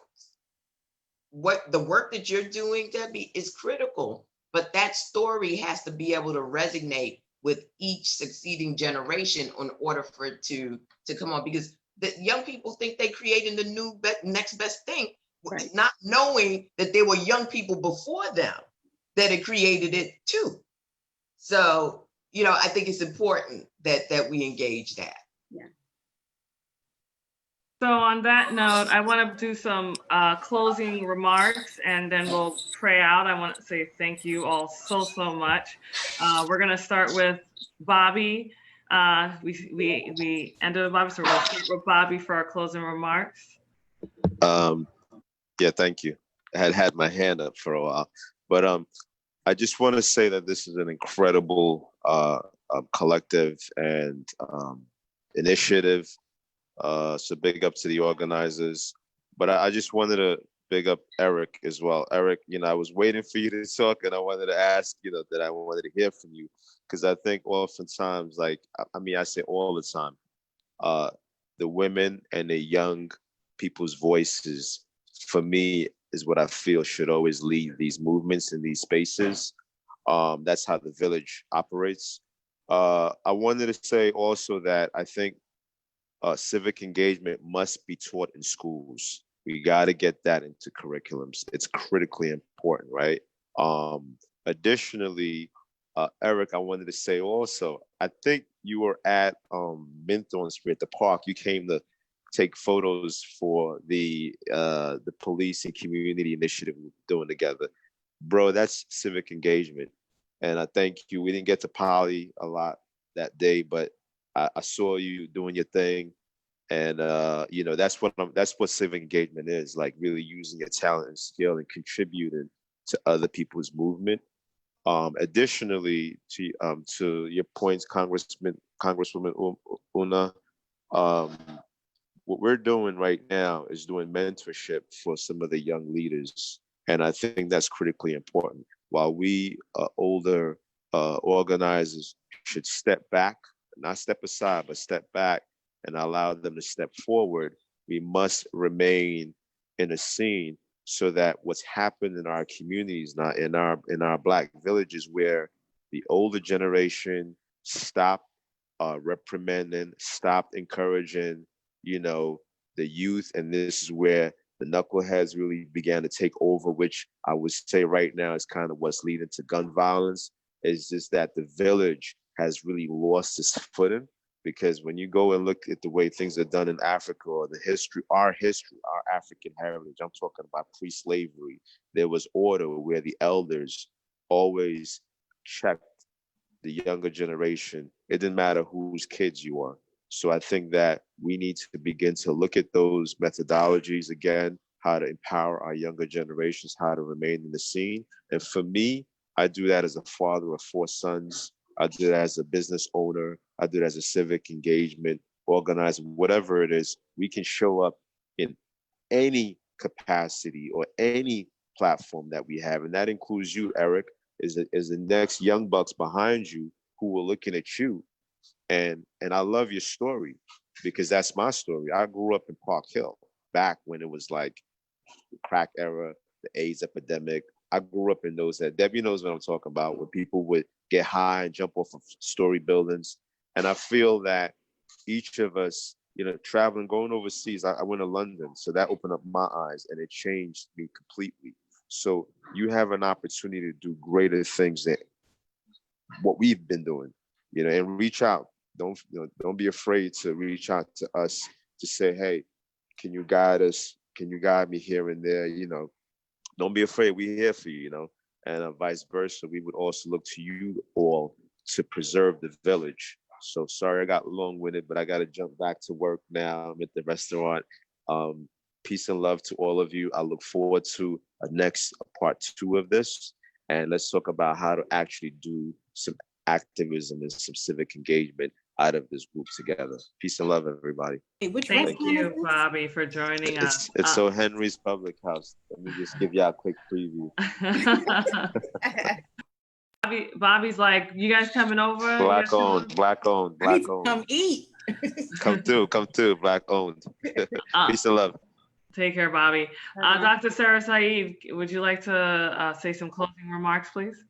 What the work that you're doing, Debbie, is critical, but that story has to be able to resonate with each succeeding generation in order for it to come on, because the young people think they creating the new next best thing, right, not knowing that there were young people before them that had created it too. So, you know, I think it's important that we engage that. Yeah. So on that note, I want to do some closing remarks, and then we'll pray out. I want to say thank you all so much. We're going to start with Bobby. We ended with Bobby, so we're going to start with Bobby for our closing remarks. Yeah, thank you. I had my hand up for a while, but I just want to say that this is an incredible collective and initiative. So big up to the organizers. But I just wanted to big up Eric as well. Eric, you know, I was waiting for you to talk, and I wanted to ask, you know, that I wanted to hear from you, because I think oftentimes, like, I mean, I say all the time, the women and the young people's voices, for me, is what I feel should always lead these movements in these spaces. That's how the village operates. I wanted to say also that I think civic engagement must be taught in schools. We got to get that into curriculums. It's critically important, right? Additionally, Eric, I wanted to say also, I think you were at Mint on Spirit, the park. You came to take photos for the police and community initiative we're doing together. Bro, that's civic engagement. And I thank you. We didn't get to poly a lot that day, but I saw you doing your thing. And you know, that's what civic engagement is, like really using your talent and skill and contributing to other people's movement. Additionally, to your points, Congresswoman Una, what we're doing right now is doing mentorship for some of the young leaders. And I think that's critically important. While we older organizers should step back, not step aside, but step back and allow them to step forward, we must remain in a scene so that what's happened in our communities, not in our Black villages, where the older generation stopped reprimanding, stopped encouraging, you know, the youth, and this is where the knuckleheads really began to take over, which I would say right now is kind of what's leading to gun violence, is just that the village has really lost its footing. Because when you go and look at the way things are done in Africa, or our African heritage, I'm talking about pre-slavery, there was order where the elders always checked the younger generation. It didn't matter whose kids you are. So I think that we need to begin to look at those methodologies again, how to empower our younger generations, how to remain in the scene. And for me, I do that as a father of 4 sons. I do that as a business owner. I do that as a civic engagement organizer, whatever it is. We can show up in any capacity or any platform that we have. And that includes you, Eric, is the next young bucks behind you who are looking at you. And I love your story, because that's my story. I grew up in Park Hill back when it was like the crack era, the AIDS epidemic. I grew up in those that Debbie knows what I'm talking about, where people would get high and jump off of story buildings. And I feel that each of us, you know, traveling, going overseas, I went to London, so that opened up my eyes and it changed me completely. So you have an opportunity to do greater things than what we've been doing, you know, and reach out. Don't be afraid to reach out to us to say, hey, can you guide us? Can you guide me here and there? You know, don't be afraid. We're here for you, you know, and vice versa. We would also look to you all to preserve the village. So sorry I got long-winded, but I got to jump back to work now. I'm at the restaurant. Peace and love to all of you. I look forward to a next part 2 of this. And let's talk about how to actually do some activism and some civic engagement out of this group together. Peace and love, everybody. Hey, Thank you, Bobby, for joining us. It's So Henry's Public House. Let me just give y'all a quick preview. Bobby's like, you guys coming over? Black owned. Come eat. Come through, Black owned. Peace and love. Take care, Bobby. Dr. Sarah Sayeed, would you like to say some closing remarks, please?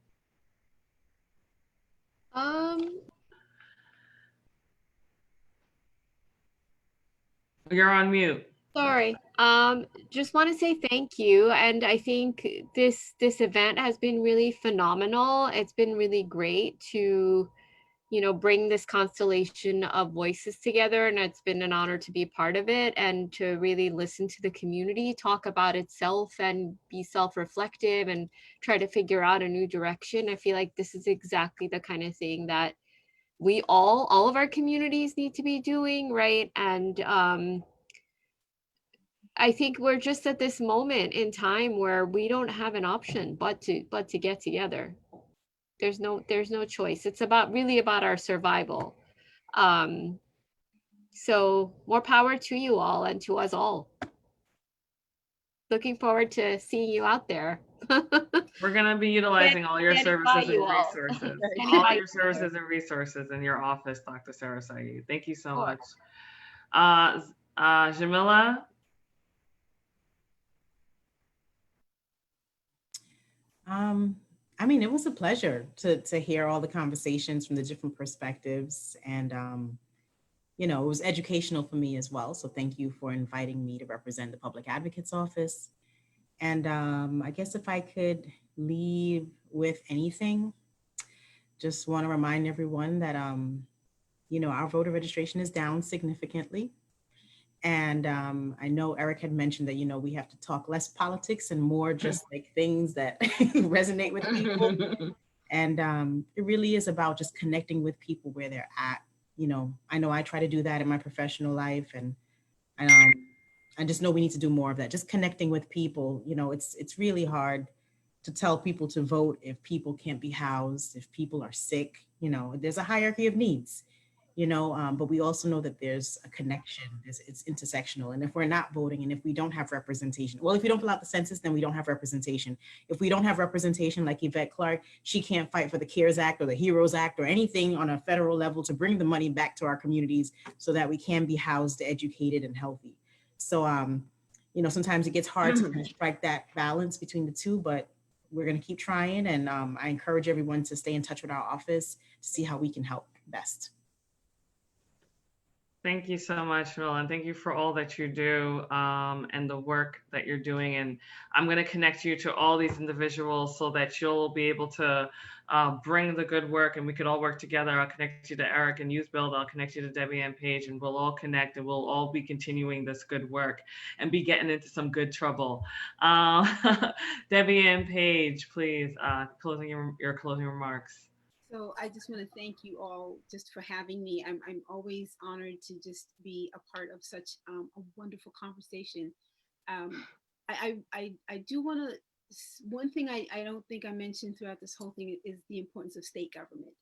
You're on mute. Sorry. Just want to say thank you. And I think this event has been really phenomenal. It's been really great to, you know, bring this constellation of voices together. And it's been an honor to be a part of it and to really listen to the community talk about itself and be self-reflective and try to figure out a new direction. I feel like this is exactly the kind of thing that we all of our communities need to be doing, right? And I think we're just at this moment in time where we don't have an option but to get together. There's no choice. It's really about our survival. So more power to you all and to us all. Looking forward to seeing you out there. We're going to be utilizing all your services and all. resources. All your services and resources in your office, Dr. Sarah Sayeed. Thank you so much. Xamayla? I mean, it was a pleasure to hear all the conversations from the different perspectives. And, you know, it was educational for me as well. So thank you for inviting me to represent the Public Advocate's Office. And I guess if I could leave with anything, just want to remind everyone that, you know, our voter registration is down significantly. And I know Eric had mentioned that, you know, we have to talk less politics and more just like things that resonate with people. And it really is about just connecting with people where they're at. You know I try to do that in my professional life. And I just know we need to do more of that. Just connecting with people. You know, it's really hard to tell people to vote if people can't be housed, if people are sick. You know, there's a hierarchy of needs. You know, but we also know that there's a connection, it's intersectional. And if we're not voting and if we don't have representation, well, if we don't fill out the census, then we don't have representation. If we don't have representation like Yvette Clarke, she can't fight for the CARES Act or the HEROES Act or anything on a federal level to bring the money back to our communities so that we can be housed, educated, and healthy. So, you know, sometimes it gets hard to strike that balance between the two, but we're going to keep trying. And I encourage everyone to stay in touch with our office to see how we can help best. Thank you so much, Will, and thank you for all that you do and the work that you're doing. And I'm going to connect you to all these individuals so that you'll be able to bring the good work and we could all work together. I'll connect you to Eric and Youth Build. I'll connect you to Debbie and Paige, and we'll all connect and we'll all be continuing this good work and be getting into some good trouble. Debbie and Paige, please, your closing remarks. So I just want to thank you all just for having me. I'm always honored to just be a part of such a wonderful conversation. I do want to, one thing I don't think I mentioned throughout this whole thing is the importance of state government.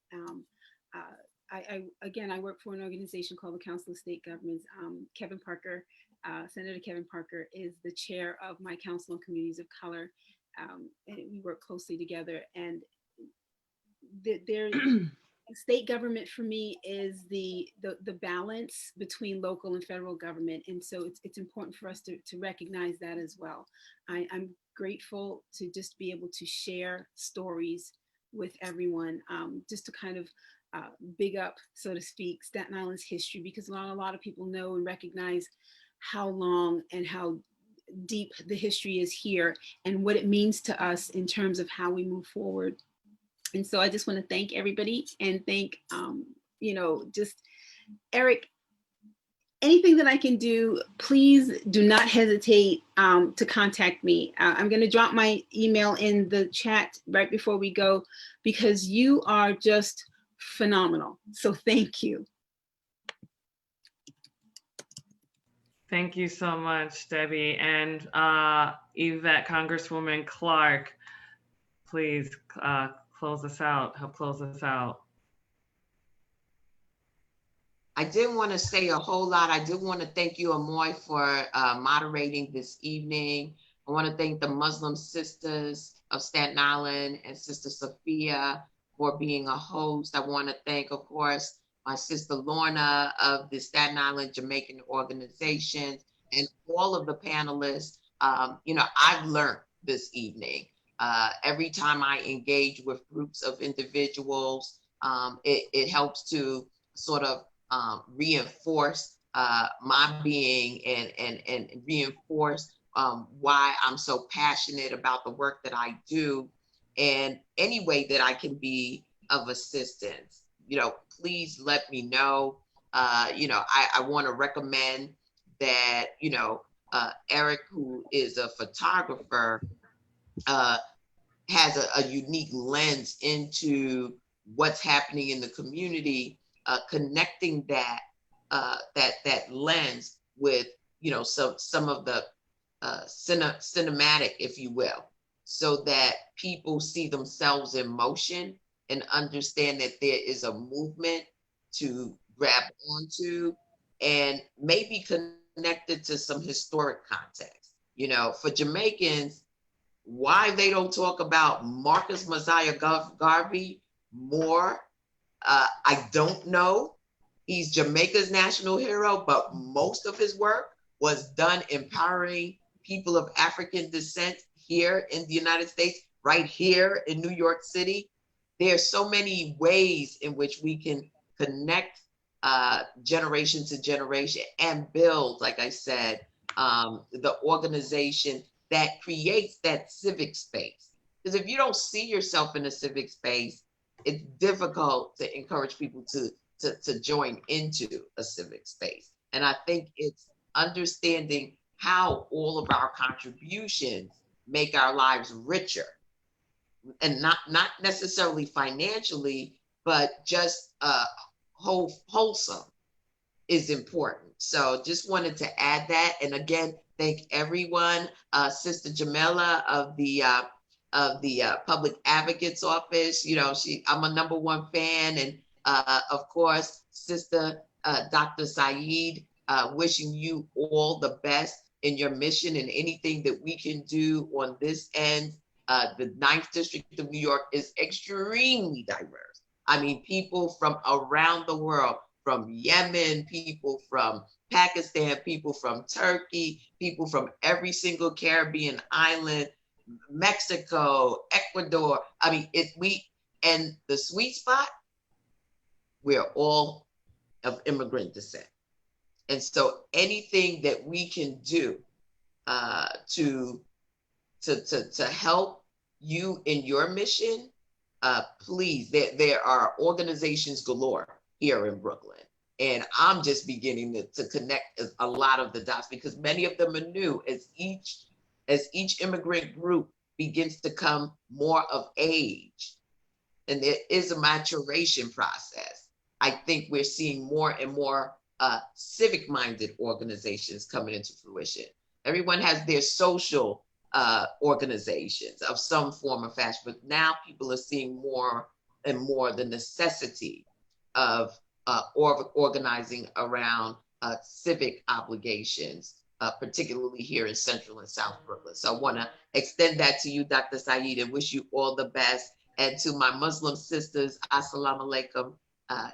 I work for an organization called the Council of State Governments. Kevin Parker, Senator Kevin Parker is the chair of my Council on Communities of Color. And we work closely together, and state government for me is the balance between local and federal government. And so it's important for us to recognize that as well. I'm grateful to just be able to share stories with everyone, just to kind of big up, so to speak, Staten Island's history, because not a lot of people know and recognize how long and how deep the history is here and what it means to us in terms of how we move forward. And so I just want to thank everybody and thank, just Eric, anything that I can do, please do not hesitate to contact me. I'm going to drop my email in the chat right before we go, because you are just phenomenal. So thank you. Thank you so much, Debbie. And Yvette, Congresswoman Clarke, please close us out. Help close us out. I didn't want to say a whole lot. I did want to thank you, Amoy, for moderating this evening. I want to thank the Muslim Sisters of Staten Island and Sister Sophia for being a host. I want to thank, of course, my sister Lorna of the Staten Island Jamaican Association, and all of the panelists. You know, I've learned this evening. Every time I engage with groups of individuals, it helps to sort of reinforce my being and reinforce why I'm so passionate about the work that I do, and any way that I can be of assistance. You know, please let me know. You know, I want to recommend that, you know, Eric, who is a photographer, has a unique lens into what's happening in the community, connecting that that lens with, you know, some of the cinematic, if you will, so that people see themselves in motion and understand that there is a movement to grab onto, and maybe connected to some historic context. You know, for Jamaicans, why they don't talk about Marcus Mosiah Garvey more, I don't know. He's Jamaica's national hero, but most of his work was done empowering people of African descent here in the United States, right here in New York City. There are so many ways in which we can connect generation to generation and build, like I said, the organization that creates that civic space. Because if you don't see yourself in a civic space, it's difficult to encourage people to join into a civic space. And I think it's understanding how all of our contributions make our lives richer, and not necessarily financially, but just wholesome is important. So just wanted to add that. And again, thank everyone. Sister Xamayla of the Public Advocate's Office, you know, I'm a #1 fan. And of course, Sister Dr. Sayeed, wishing you all the best in your mission, and anything that we can do on this end. The 9th District of New York is extremely diverse. I mean, people from around the world, from Yemen, people from Pakistan, people from Turkey, people from every single Caribbean island, Mexico, Ecuador. I mean, and the sweet spot, we're all of immigrant descent. And so anything that we can do to help you in your mission, please, there are organizations galore here in Brooklyn. And I'm just beginning to connect a lot of the dots, because many of them are new. As each immigrant group begins to come more of age, and there is a maturation process, I think we're seeing more and more civic-minded organizations coming into fruition. Everyone has their social organizations of some form or fashion, but now people are seeing more and more the necessity of organizing around civic obligations, particularly here in Central and South Brooklyn. So I want to extend that to you, Dr. Sayeed, and wish you all the best. And to my Muslim sisters, assalamu alaikum.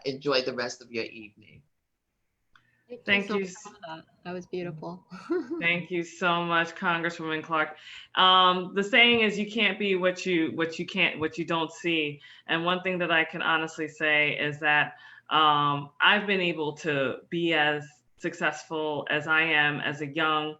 Enjoy the rest of your evening. Thank you. That was beautiful. Thank you so much, Congresswoman Clarke. The saying is, you can't be what you don't see. And one thing that I can honestly say is that I've been able to be as successful as I am as a young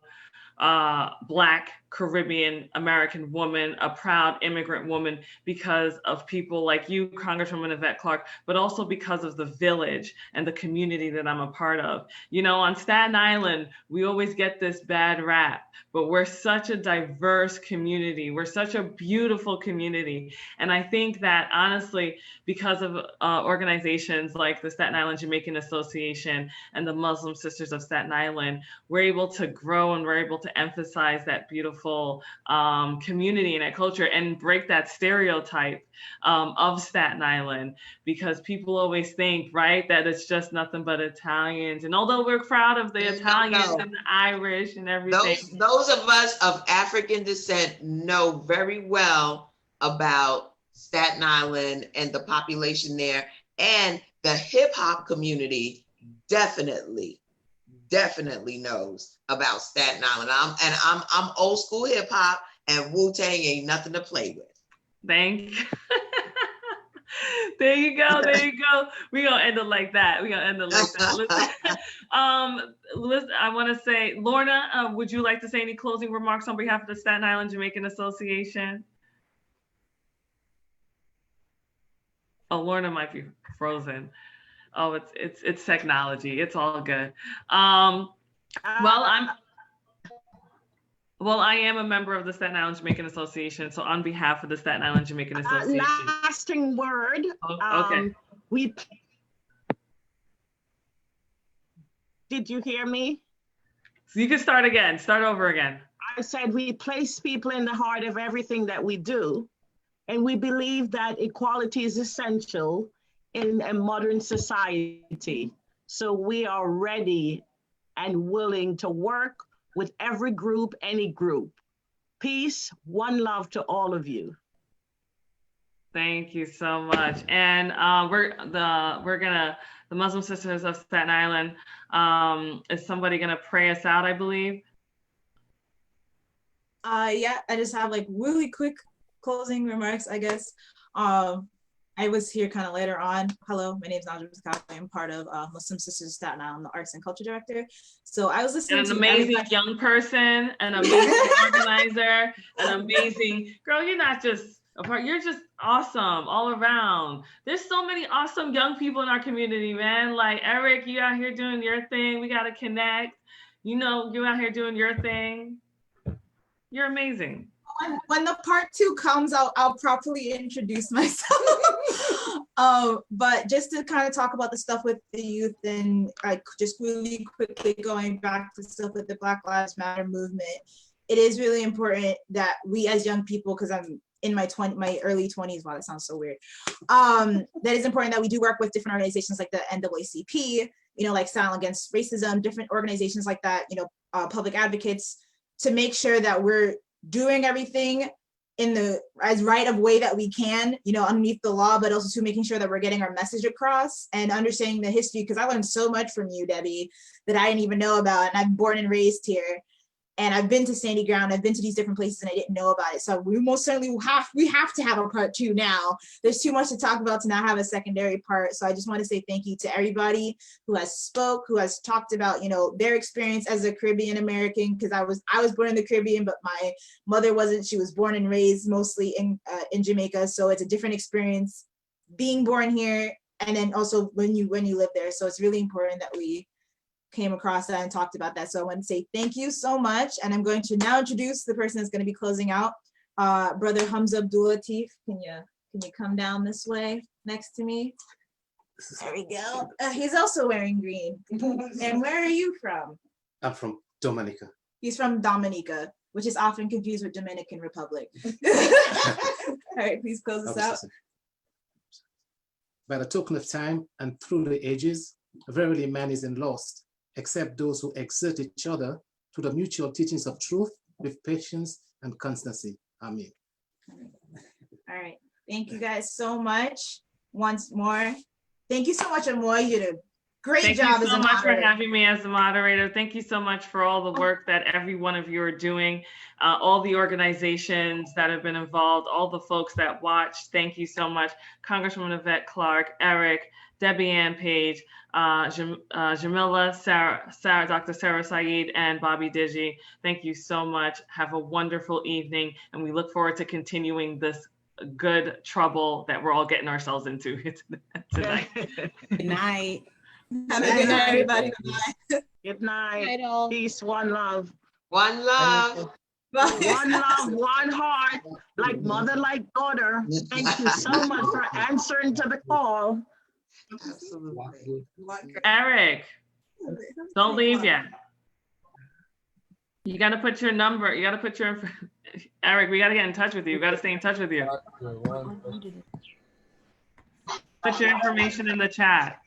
Black Caribbean-American woman, a proud immigrant woman, because of people like you, Congresswoman Yvette Clarke, but also because of the village and the community that I'm a part of. You know, on Staten Island, we always get this bad rap, but we're such a diverse community. We're such a beautiful community. And I think that honestly, because of organizations like the Staten Island Jamaican Association and the Muslim Sisters of Staten Island, we're able to grow and we're able to emphasize that beautiful community and that culture and break that stereotype of Staten Island, because people always think, right, that it's just nothing but Italians. And although we're proud of the Italians and the Irish and everything. Those of us of African descent know very well about Staten Island and the population there, and the hip hop community definitely definitely knows about Staten Island. I'm old school hip hop, and Wu-Tang ain't nothing to play with. Thank you. There you go. There you go. We're gonna end it like that. Listen, listen, I want to say, Lorna, would you like to say any closing remarks on behalf of the Staten Island Jamaican Association? Oh, Lorna might be frozen. Oh, it's technology. It's all good. Well, I am a member of the Staten Island Jamaican Association. So on behalf of the Staten Island Jamaican Association. Lasting word. Okay. Did you hear me? So you can start again. Start over again. I said we place people in the heart of everything that we do. And we believe that equality is essential in a modern society. So we are ready and willing to work with every group, any group. Peace, one love to all of you. Thank you so much. And the Muslim Sisters of Staten Island, is somebody gonna pray us out, I believe? Yeah, I just have like really quick closing remarks, I guess. I was here kind of later on. Hello, my name is Najma Zakati. I'm part of Muslim Sisters of Staten Island, the Arts and Culture Director. So I was listening to an amazing young person, an amazing organizer, an amazing girl. You're not just a part, you're just awesome all around. There's so many awesome young people in our community, man. Like Eric, you out here doing your thing. We gotta connect. You know, you out here doing your thing. You're amazing. When the part 2 comes out, I'll properly introduce myself. But just to kind of talk about the stuff with the youth and like just really quickly going back to stuff with the Black Lives Matter movement, it is really important that we as young people, because I'm in my early 20s, wow, that sounds so weird. That is important that we do work with different organizations like the NAACP, you know, like Silent Against Racism, different organizations like that, you know, public advocates, to make sure that we're doing everything in the as right of way that we can, you know, underneath the law, but also to making sure that we're getting our message across and understanding the history. Because I learned so much from you, Debbie, that I didn't even know about. And I'm born and raised here. And I've been to Sandy Ground, I've been to these different places and I didn't know about it. So we most certainly have to have a part 2 now. There's too much to talk about to not have a secondary part. So I just want to say thank you to everybody who has spoke, who has talked about, you know, their experience as a Caribbean-American, because I was born in the Caribbean, but my mother wasn't. She was born and raised mostly in Jamaica. So it's a different experience being born here. And then also when you live there. So it's really important that we came across that and talked about that. So I want to say thank you so much. And I'm going to now introduce the person that's going to be closing out. Brother Hamza Abdul Latif, can you come down this way next to me? There we go. He's also wearing green. And where are you from? I'm from Dominica. He's from Dominica, which is often confused with Dominican Republic. All right, please close us out. By the token of time and through the ages, verily man isn't lost, except those who exert each other to the mutual teachings of truth with patience and constancy. Amen. All right. Thank you guys so much. Once more. Thank you so much, Amoy. You did a great job as a moderator. Thank you so much for having me as the moderator. Thank you so much for all the work that every one of you are doing, all the organizations that have been involved, all the folks that watched. Thank you so much. Congresswoman Yvette, Clarke, Eric, Debbie Ann, Paige, Xamayla, Sarah, Dr. Sarah Sayeed, and Bobby Digi. Thank you so much. Have a wonderful evening, and we look forward to continuing this good trouble that we're all getting ourselves into tonight. Good night. Have a good night, everybody. Good night. Peace, one love. One love. One love, one heart, like mother, like daughter. Thank you so much for answering to the call. Absolutely. Eric, don't leave yet. You got to put your number. You got to put your, Eric, we got to get in touch with you. We got to stay in touch with you. Put your information in the chat.